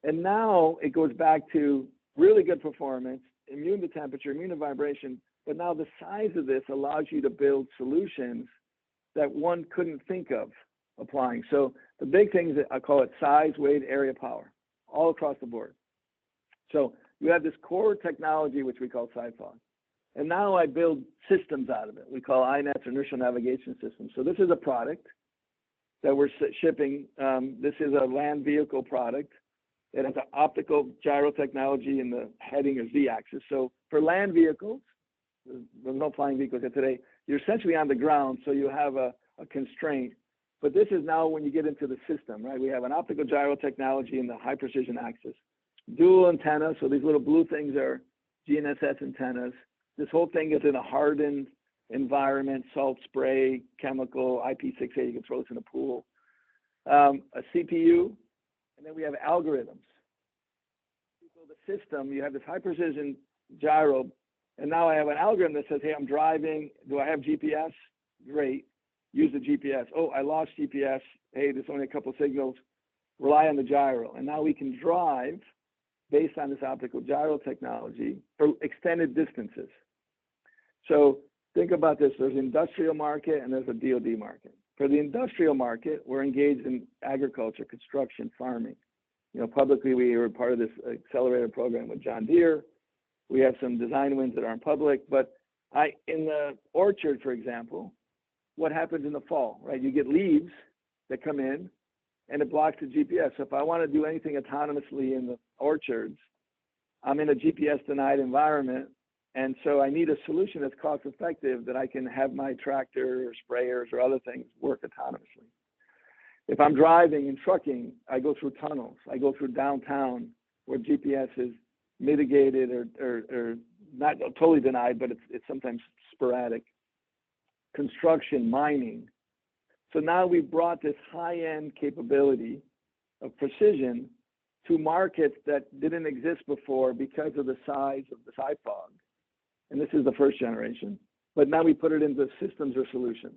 Speaker 5: And now it goes back to really good performance, immune to temperature, immune to vibration, but now the size of this allows you to build solutions that one couldn't think of applying. So the big things, I call it size, weight, area, power, all across the board. So you have this core technology, which we call SciFog. And now I build systems out of it. We call INETs, inertial navigation systems. So this is a product that we're shipping. This is a land vehicle product. It has an optical gyro technology in the heading or z-axis. So for land vehicles, there's no flying vehicles here today, you're essentially on the ground, so you have a constraint. But this is now when you get into the system, right? We have an optical gyro technology in the high precision axis. Dual antennas, so these little blue things are GNSS antennas. This whole thing is in a hardened environment, salt spray, chemical, IP68, you can throw this in a pool. A CPU, and then we have algorithms. So the system, you have this high precision gyro, and now I have an algorithm that says, hey, I'm driving. Do I have GPS? Great. Use the GPS. Oh, I lost GPS. Hey, there's only a couple signals. Rely on the gyro. And now we can drive based on this optical gyro technology for extended distances. So think about this. There's an industrial market and there's a DoD market. For the industrial market, we're engaged in agriculture, construction, farming. You know, publicly, we were part of this accelerator program with John Deere. We have some design wins that aren't public, but in the orchard, for example, what happens in the fall, right? You get leaves that come in and it blocks the GPS. So if I want to do anything autonomously in the orchards, I'm in a GPS denied environment. And so I need a solution that's cost effective that I can have my tractor or sprayers or other things work autonomously. If I'm driving and trucking, I go through tunnels. I go through downtown where GPS is mitigated or not totally denied, but it's sometimes sporadic. Construction, mining. So now we've brought this high-end capability of precision to markets that didn't exist before because of the size of the SciFog. And this is the first generation. But now we put it into systems or solutions.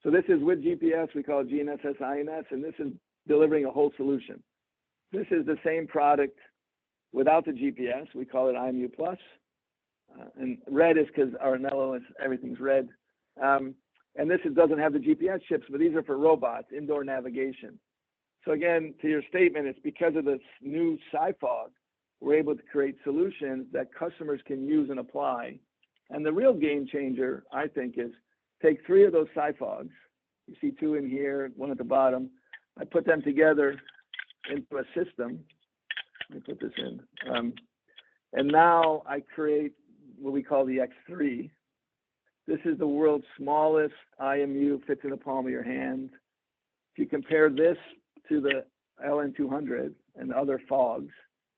Speaker 5: So this is with GPS, we call it GNSS INS, and this is delivering a whole solution. This is the same product without the GPS. We call it IMU Plus. And red is because our ANELLO is everything's red. And this doesn't have the GPS chips, but these are for robots, indoor navigation. So again, to your statement, it's because of this new SciFog, we're able to create solutions that customers can use and apply. And the real game changer, I think, is take 3 of those SciFogs. You see 2 in here, 1 at the bottom. I put them together into a system. Let me put this in. And now I create what we call the X3. This is the world's smallest IMU, fits in the palm of your hand. If you compare this to the LN200 and other fogs,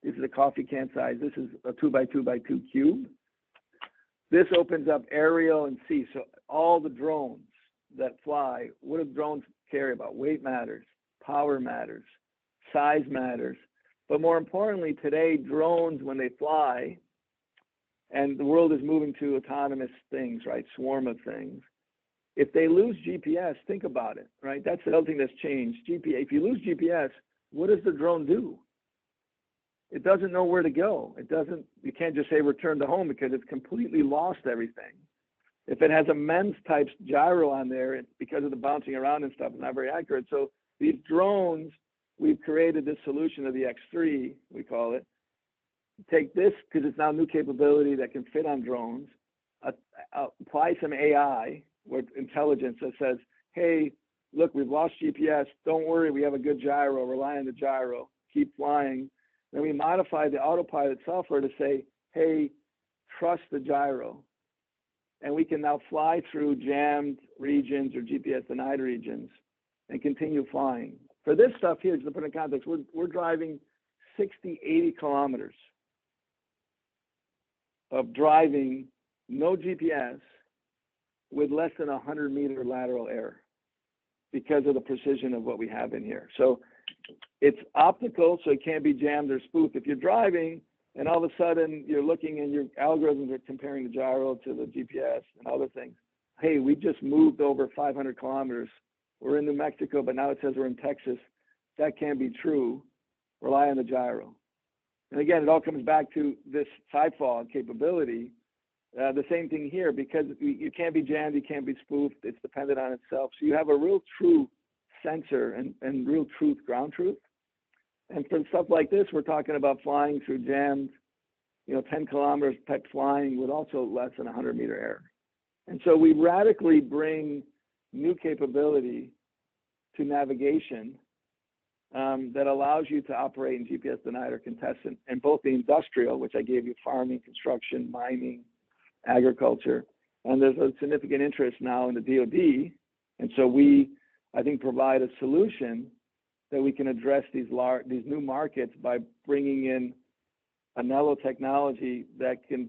Speaker 5: this is a coffee can size. This is a 2x2x2 cube. This opens up aerial and sea. So all the drones that fly, what do drones care about? Weight matters, power matters, size matters. But more importantly, today, drones, when they fly, and the world is moving to autonomous things, right? Swarm of things. If they lose GPS, think about it, right? That's the other thing that's changed. GPS. If you lose GPS, what does the drone do? It doesn't know where to go. It doesn't, you can't just say return to home because it's completely lost everything. If it has a MEMS type gyro on there, it's because of the bouncing around and stuff, it's not very accurate. So these drones, we've created this solution of the X3, we call it. Take this, because it's now new capability that can fit on drones, apply some AI with intelligence that says, hey, look, we've lost GPS. Don't worry, we have a good gyro. Rely on the gyro. Keep flying. Then we modify the autopilot software to say, hey, trust the gyro. And we can now fly through jammed regions or GPS denied regions and continue flying. For this stuff here, to put in context, we're driving 60, 80 kilometers of driving no GPS with less than 100-meter lateral error because of the precision of what we have in here. So it's optical, so it can't be jammed or spoofed. If you're driving and all of a sudden you're looking and your algorithms are comparing the gyro to the GPS and other things, hey, we just moved over 500 kilometers. We're in New Mexico, but now it says we're in Texas. That can't be true. Rely on the gyro. And again, it all comes back to this SciFog capability. The same thing here, because you can't be jammed, you can't be spoofed. It's dependent on itself. So you have a real true sensor and real truth, ground truth. And for stuff like this, we're talking about flying through jammed, 10 kilometers type flying with also less than 100-meter error. And so we radically bring new capability to navigation that allows you to operate in GPS denied or contested, and both the industrial, which I gave you, farming, construction, mining, agriculture, and there's a significant interest now in the DoD. And so we, I think, provide a solution that we can address these new markets by bringing in ANELLO technology that can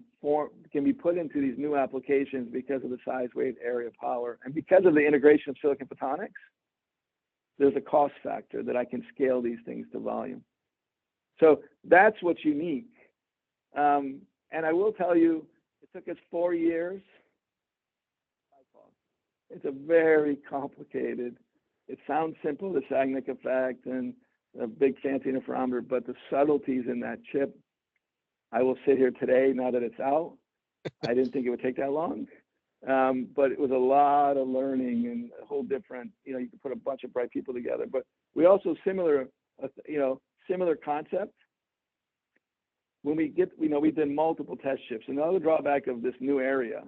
Speaker 5: be put into these new applications because of the size, weight, area, power, and because of the integration of silicon photonics. There's a cost factor that I can scale these things to volume. So that's what's unique. And I will tell you, it took us 4 years. It's a very complicated, it sounds simple, the Sagnick effect and a big fancy interferometer, but the subtleties in that chip, I will sit here today, now that it's out, I didn't think it would take that long. But it was a lot of learning and a whole different, you could put a bunch of bright people together. But we also similar concept. When we get, we did multiple test chips. Another drawback of this new area,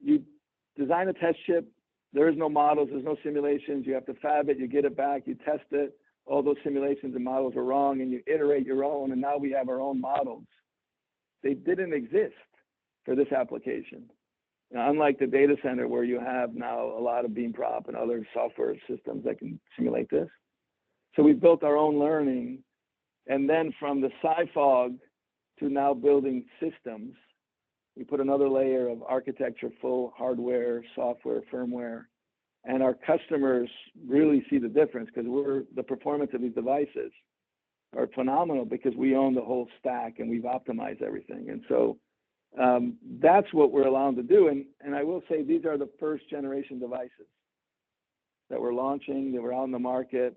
Speaker 5: you design a test chip, there is no models, there's no simulations, you have to fab it, you get it back, you test it, all those simulations and models are wrong, and you iterate your own, and now we have our own models. They didn't exist for this application. Now, unlike the data center where you have now a lot of beam prop and other software systems that can simulate this. So we built our own learning, and then from the SciFog to now building systems, we put another layer of architecture, full hardware, software, firmware, and our customers really see the difference because the performance of these devices are phenomenal because we own the whole stack and we've optimized everything. And so that's what we're allowed to do. And I will say these are the first generation devices that we're launching, that were out in the market.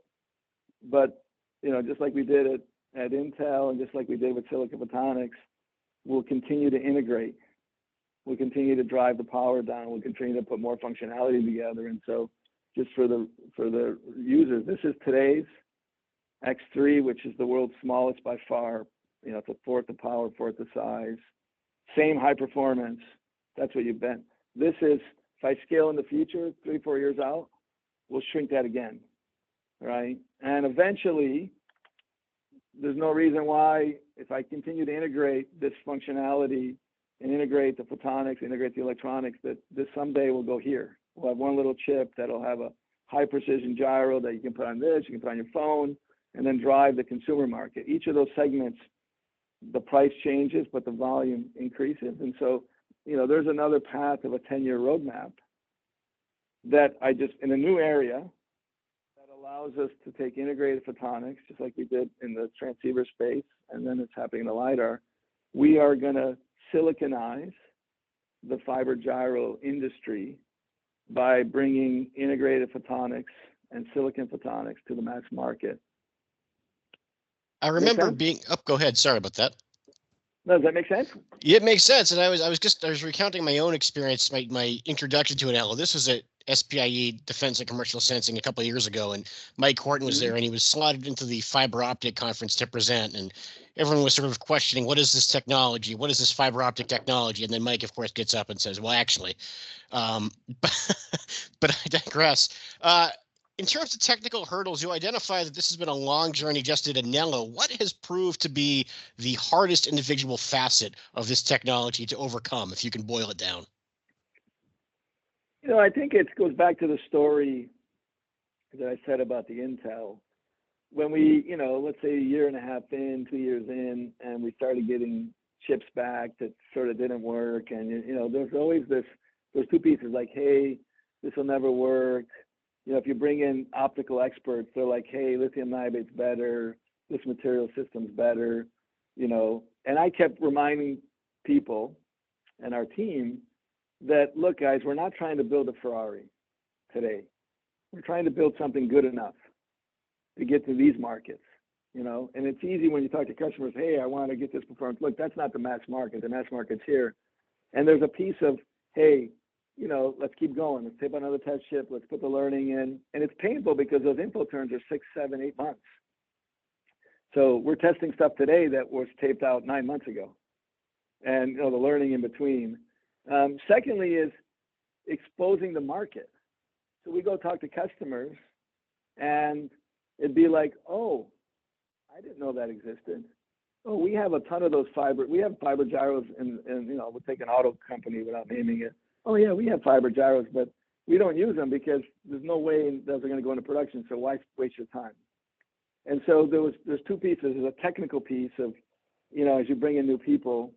Speaker 5: But just like we did at Intel and just like we did with Silicon Photonics, we'll continue to integrate. We'll continue to drive the power down. We'll continue to put more functionality together. And so just for the users, this is today's X3, which is the world's smallest by far. It's a fourth the power, fourth the size. Same high performance. That's what you've been. This is, if I scale in the future, 3-4 years out, we'll shrink that again, right? And eventually, there's no reason why, if I continue to integrate this functionality and integrate the photonics, integrate the electronics, that this someday will go here. We'll have one little chip that'll have a high precision gyro that you can put on this, you can put on your phone, and then drive the consumer market. Each of those segments, the price changes, but the volume increases. And so, there's another path of a 10-year roadmap that in a new area that allows us to take integrated photonics, just like we did in the transceiver space, and then it's happening in the LiDAR. We are going to siliconize the fiber gyro industry by bringing integrated photonics and silicon photonics to the mass market.
Speaker 4: I remember go ahead. Sorry about that.
Speaker 5: No, does that make sense?
Speaker 4: Yeah, it makes sense. And I was recounting my own experience, my introduction to ANELLO. This was at SPIE Defense and Commercial Sensing a couple of years ago, and Mike Horton was there, and he was slotted into the fiber optic conference to present, and everyone was sort of questioning, what is this technology? What is this fiber optic technology? And then Mike, of course, gets up and says, well, actually, but I digress. In terms of technical hurdles, you identify that this has been a long journey just at ANELLO. What has proved to be the hardest individual facet of this technology to overcome, if you can boil it down?
Speaker 5: I think it goes back to the story that I said about the Intel. When we, let's say a year and a half in, 2 years in, and we started getting chips back that sort of didn't work. And, there's always there's two pieces like, hey, this will never work. If you bring in optical experts, they're like, hey, lithium niobate better, this material system's better, And I kept reminding people and our team that, look, guys, we're not trying to build a Ferrari today. We're trying to build something good enough to get to these markets. and it's easy when you talk to customers, hey, I want to get this performance. Look, that's not the mass market. The mass market's here. And there's a piece of, hey, let's keep going. Let's tape another test chip. Let's put the learning in. And it's painful because those Infoturns are 6, 7, 8 months. So we're testing stuff today that was taped out 9 months ago. And, the learning in between. Secondly is exposing the market. So we go talk to customers and it'd be like, oh, I didn't know that existed. Oh, we have a ton of those we have fiber gyros and we'll take an auto company without naming it. Oh yeah, we have fiber gyros, but we don't use them because there's no way those are going to go into production. So why waste your time? And so there's two pieces. There's a technical piece of, as you bring in new people,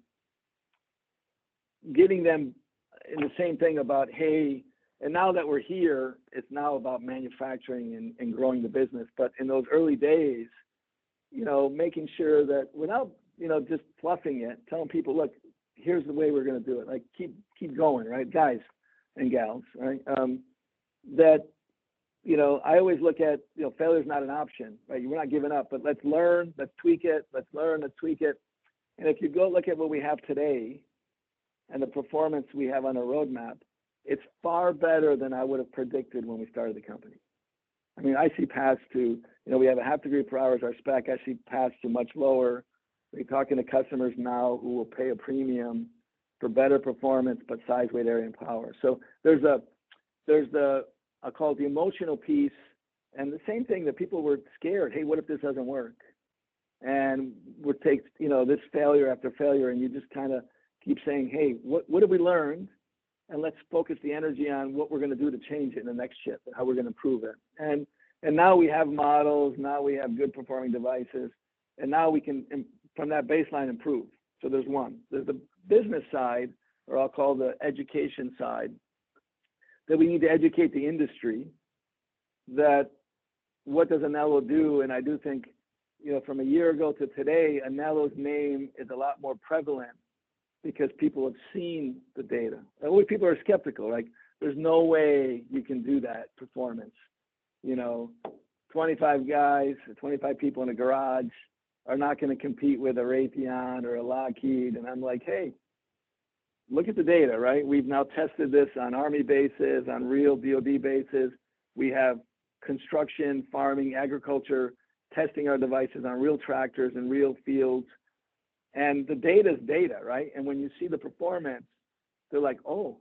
Speaker 5: getting them in the same thing about, hey, and now that we're here, it's now about manufacturing and growing the business. But in those early days, making sure that without, just fluffing it, telling people, look, here's the way we're going to do it. Like keep going, right, guys and gals, right? That, I always look at, failure is not an option, right? We're not giving up, but let's learn, let's tweak it, let's learn, let's tweak it. And if you go look at what we have today and the performance we have on our roadmap, it's far better than I would have predicted when we started the company. I mean, I see paths to, we have a 0.5 degree per hour as our spec. I see paths to much lower. We're talking to customers now who will pay a premium for better performance, but size, weight, area, and power. So there's the, I'll call it the emotional piece, and the same thing that people were scared. Hey, what if this doesn't work? And would take, this failure after failure, and you just kind of keep saying, hey, what have we learned? And let's focus the energy on what we're going to do to change it in the next chip and how we're going to improve it. And now we have models, now we have good performing devices, and now we can, from that baseline, improve. So there's one. There's the business side, or I'll call the education side, that we need to educate the industry that what does ANELLO do? And I do think, from a year ago to today, ANELLO's name is a lot more prevalent because people have seen the data. And people are skeptical, like there's no way you can do that performance. 25 guys, 25 people in a garage are not going to compete with a Raytheon or a Lockheed. And I'm like, hey, look at the data, right? We've now tested this on Army bases, on real DoD bases. We have construction, farming, agriculture, testing our devices on real tractors and real fields. And the data is data, right? And when you see the performance, they're like, oh.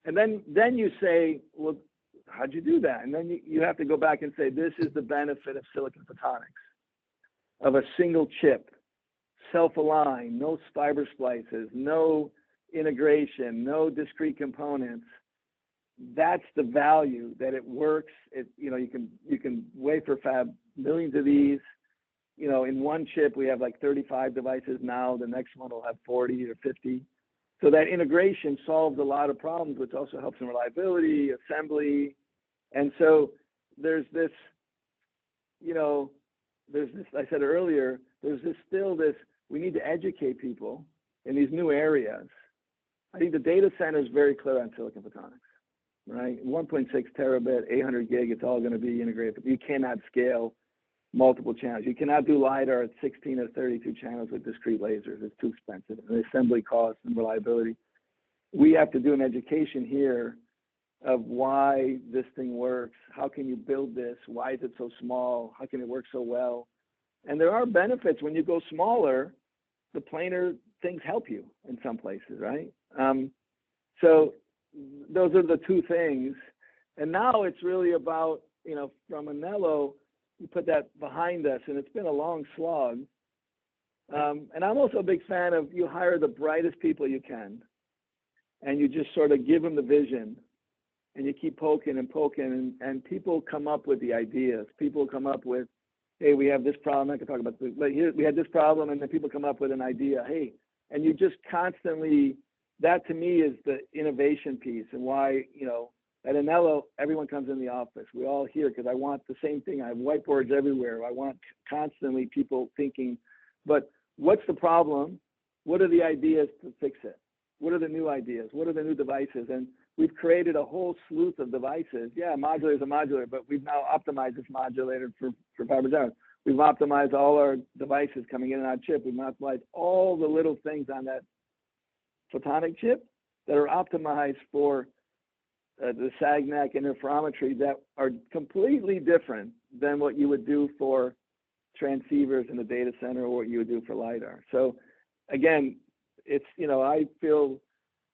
Speaker 5: And then you say, well, how'd you do that? And then you have to go back and say, this is the benefit of silicon photonics, of a single chip, self-aligned, no fiber splices, no integration, no discrete components. That's the value, that it works. You can wafer fab millions of these. In one chip, we have like 35 devices now. The next one will have 40 or 50. So that integration solves a lot of problems, which also helps in reliability, assembly. And so there's this, I said earlier, there's still this, we need to educate people in these new areas. I think the data center is very clear on silicon photonics, right? 1.6 terabit, 800 gig, it's all going to be integrated, but you cannot scale multiple channels. You cannot do LiDAR at 16 or 32 channels with discrete lasers. It's too expensive. And assembly costs and reliability. We have to do an education here of why this thing works. How can you build this? Why is it so small? How can it work so well? And there are benefits when you go smaller. The planar things help you in some places, right? So those are the two things. And now it's really about, from ANELLO, you put that behind us, and it's been a long slog. And I'm also a big fan of, you hire the brightest people you can, and you just sort of give them the vision, and you keep poking and poking, and people come up with the ideas. People come up with, hey, we have this problem. I can talk about this, but here we had this problem, and then people come up with an idea. Hey, and you just constantly, that to me is the innovation piece, and why, at ANELLO, everyone comes in the office. We all here because I want the same thing. I have whiteboards everywhere. I want constantly people thinking, but what's the problem? What are the ideas to fix it? What are the new ideas? What are the new devices? And we've created a whole slew of devices. Yeah, modular is a modular, but we've now optimized this modulator for fiber gyros. We've optimized all our devices coming in and out chip. We've optimized all the little things on that photonic chip that are optimized for the SAGNAC interferometry that are completely different than what you would do for transceivers in the data center or what you would do for LiDAR. So again, it's, I feel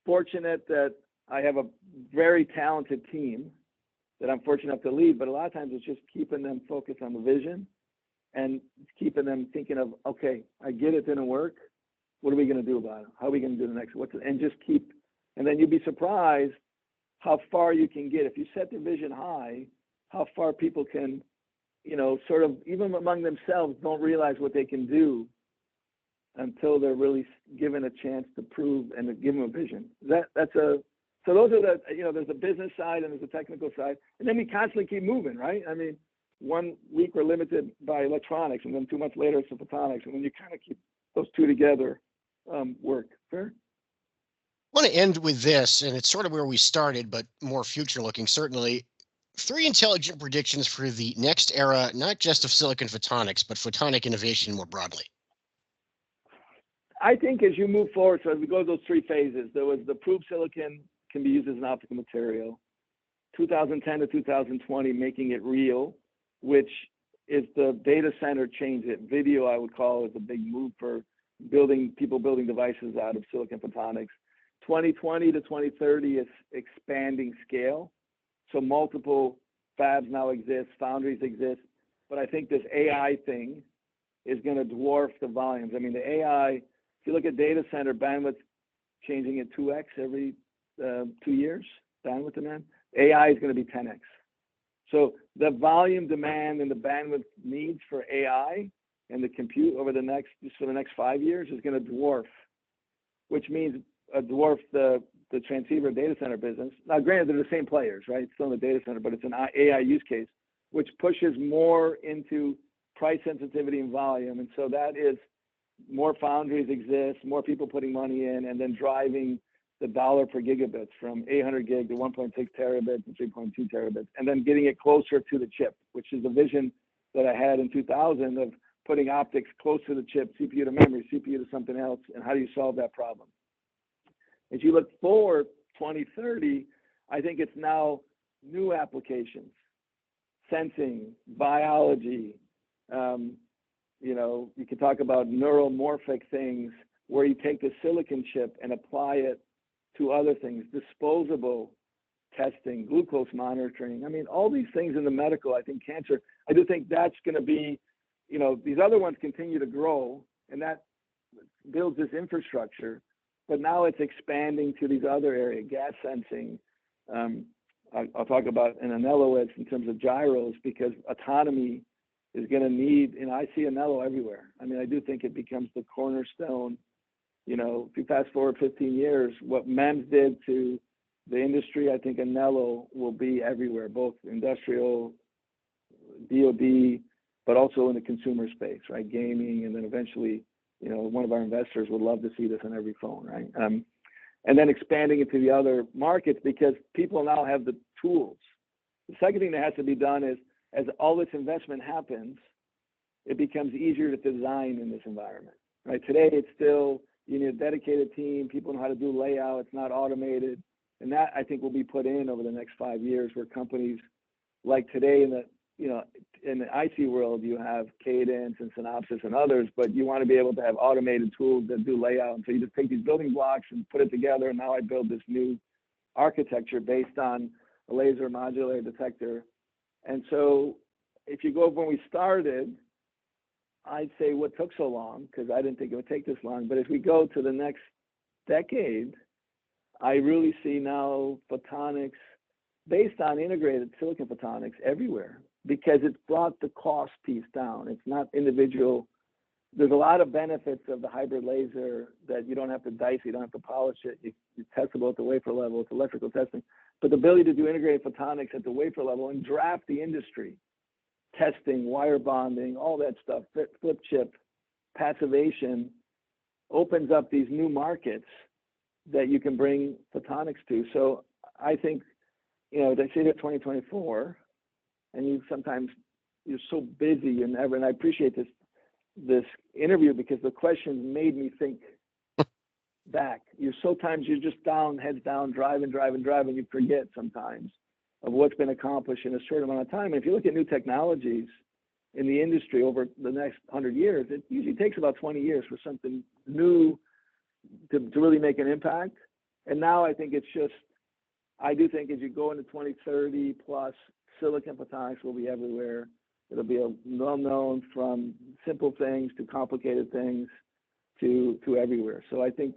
Speaker 5: fortunate that I have a very talented team that I'm fortunate enough to lead, but a lot of times it's just keeping them focused on the vision and keeping them thinking of, okay, I get it didn't work. What are we going to do about it? How are we going to do the next? And just keep, and then you'd be surprised how far you can get. If you set the vision high, how far people can, sort of, even among themselves, don't realize what they can do until they're really given a chance to prove and to give them a vision. So those are the, there's a business side and there's a technical side. And then we constantly keep moving, right? I mean, 1 week we're limited by electronics, and then 2 months later it's the photonics. And then you kind of keep those two together work. Fair?
Speaker 4: I want to end with this, and it's sort of where we started, but more future looking, certainly. 3 intelligent predictions for the next era, not just of silicon photonics, but photonic innovation more broadly.
Speaker 5: I think as you move forward, so as we go to those 3 phases, there was the proof silicon can be used as an optical material. 2010 to 2020, making it real, which is the data center change it. Video, I would call, is a big move for people building devices out of silicon photonics. 2020 to 2030 is expanding scale. So multiple fabs now exist, foundries exist, but I think this AI thing is going to dwarf the volumes. I mean, the AI, if you look at data center bandwidth changing at 2x every 2 years, bandwidth demand, AI is going to be 10x. So the volume demand and the bandwidth needs for AI and the compute over the next 5 years is going to dwarf, which means dwarf the transceiver data center business. Now, granted, they're the same players, right? It's still in the data center, but it's an AI use case, which pushes more into price sensitivity and volume. And so that is more foundries exist, more people putting money in, and then driving the dollar per gigabits from 800 gig to 1.6 terabits and 3.2 terabits, and then getting it closer to the chip, which is the vision that I had in 2000 of putting optics close to the chip, CPU to memory, CPU to something else, and how do you solve that problem? As you look forward 2030, I think it's now new applications, sensing, biology. You can talk about neuromorphic things where you take the silicon chip and apply it to other things, disposable testing, glucose monitoring. I mean, all these things in the medical, I think cancer, I do think that's going to be, these other ones continue to grow, and that builds this infrastructure. But now it's expanding to these other areas, gas sensing. I'll talk about an ANELLO in terms of gyros, because autonomy is going to need, I see ANELLO everywhere. I mean, I do think it becomes the cornerstone. If you fast forward 15 years, what MEMS did to the industry, I think ANELLO will be everywhere, both industrial, DoD, but also in the consumer space, right? Gaming, and then eventually, one of our investors would love to see this on every phone, right? And then expanding into the other markets, because people now have the tools. The second thing that has to be done is, as all this investment happens, it becomes easier to design in this environment, right? Today, it's still, you need a dedicated team, people know how to do layout, it's not automated. And that, I think, will be put in over the next 5 years, where companies like today in the IC world, you have Cadence and Synopsys and others, but you want to be able to have automated tools that do layout. And so you just take these building blocks and put it together, and now I build this new architecture based on a laser modular detector. And so if you go when we started, I'd say what took so long, because I didn't think it would take this long, but as we go to the next decade, I really see now photonics based on integrated silicon photonics everywhere, because it's brought the cost piece down. It's not individual. There's a lot of benefits of the hybrid laser that you don't have to dice, you don't have to polish it. It's testable at the wafer level, it's electrical testing. But the ability to do integrated photonics at the wafer level and draft the industry, testing, wire bonding, all that stuff, flip chip, passivation, opens up these new markets that you can bring photonics to. So I think, they say that 2024, and you sometimes so busy and ever, and I appreciate this interview because the questions made me think back. Sometimes you're just down, heads down, driving, you forget sometimes of what's been accomplished in a short amount of time. And if you look at new technologies in the industry over the next 100 years, it usually takes about 20 years for something new to really make an impact. And now I think I do think as you go into 2030 plus, silicon photonics will be everywhere. It'll be well known from simple things to complicated things to everywhere. So I think,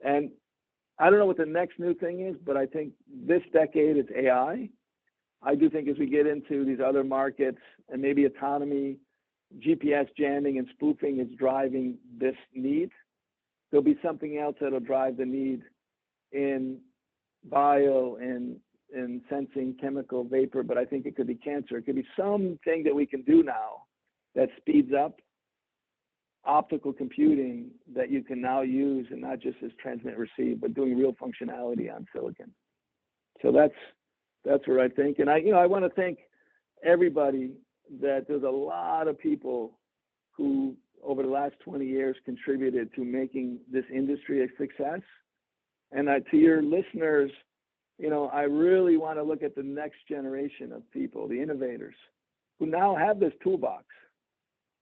Speaker 5: and I don't know what the next new thing is, but I think this decade it's AI. I do think as we get into these other markets and maybe autonomy, GPS jamming and spoofing is driving this need. There'll be something else that'll drive the need in bio and sensing chemical vapor, but I think it could be cancer. It could be something that we can do now that speeds up optical computing that you can now use and not just as transmit receive, but doing real functionality on silicon. So that's what I think. And I want to thank everybody that there's a lot of people who over the last 20 years contributed to making this industry a success. And to your listeners, I really want to look at the next generation of people, the innovators, who now have this toolbox.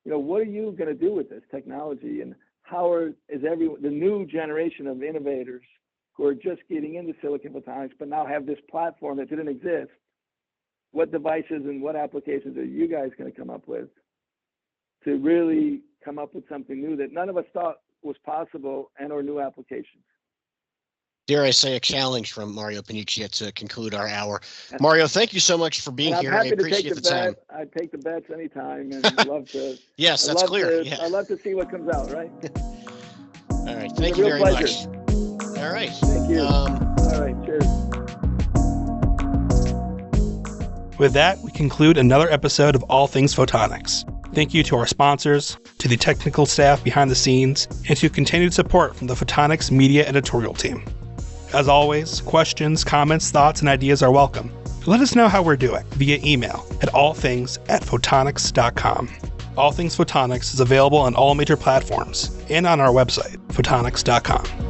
Speaker 5: What are you going to do with this technology? And how is the new generation of innovators who are just getting into silicon photonics, but now have this platform that didn't exist? What devices and what applications are you guys going to come up with to really come up with something new that none of us thought was possible and or new applications?
Speaker 4: Dare I say, a challenge from Mario Paniccia to conclude our hour. Mario, thank you so much for being here. I appreciate the time.
Speaker 5: I'd take the bets anytime and love to.
Speaker 4: Yes, that's clear.
Speaker 5: I love to see what comes out, right?
Speaker 4: All right. Thank you very much. All right.
Speaker 5: Thank you. All right. Cheers.
Speaker 1: With that, we conclude another episode of All Things Photonics. Thank you to our sponsors, to the technical staff behind the scenes, and to continued support from the Photonics Media editorial team. As always, questions, comments, thoughts, and ideas are welcome. Let us know how we're doing via email at allthings@photonics.com. All Things Photonics is available on all major platforms and on our website, photonics.com.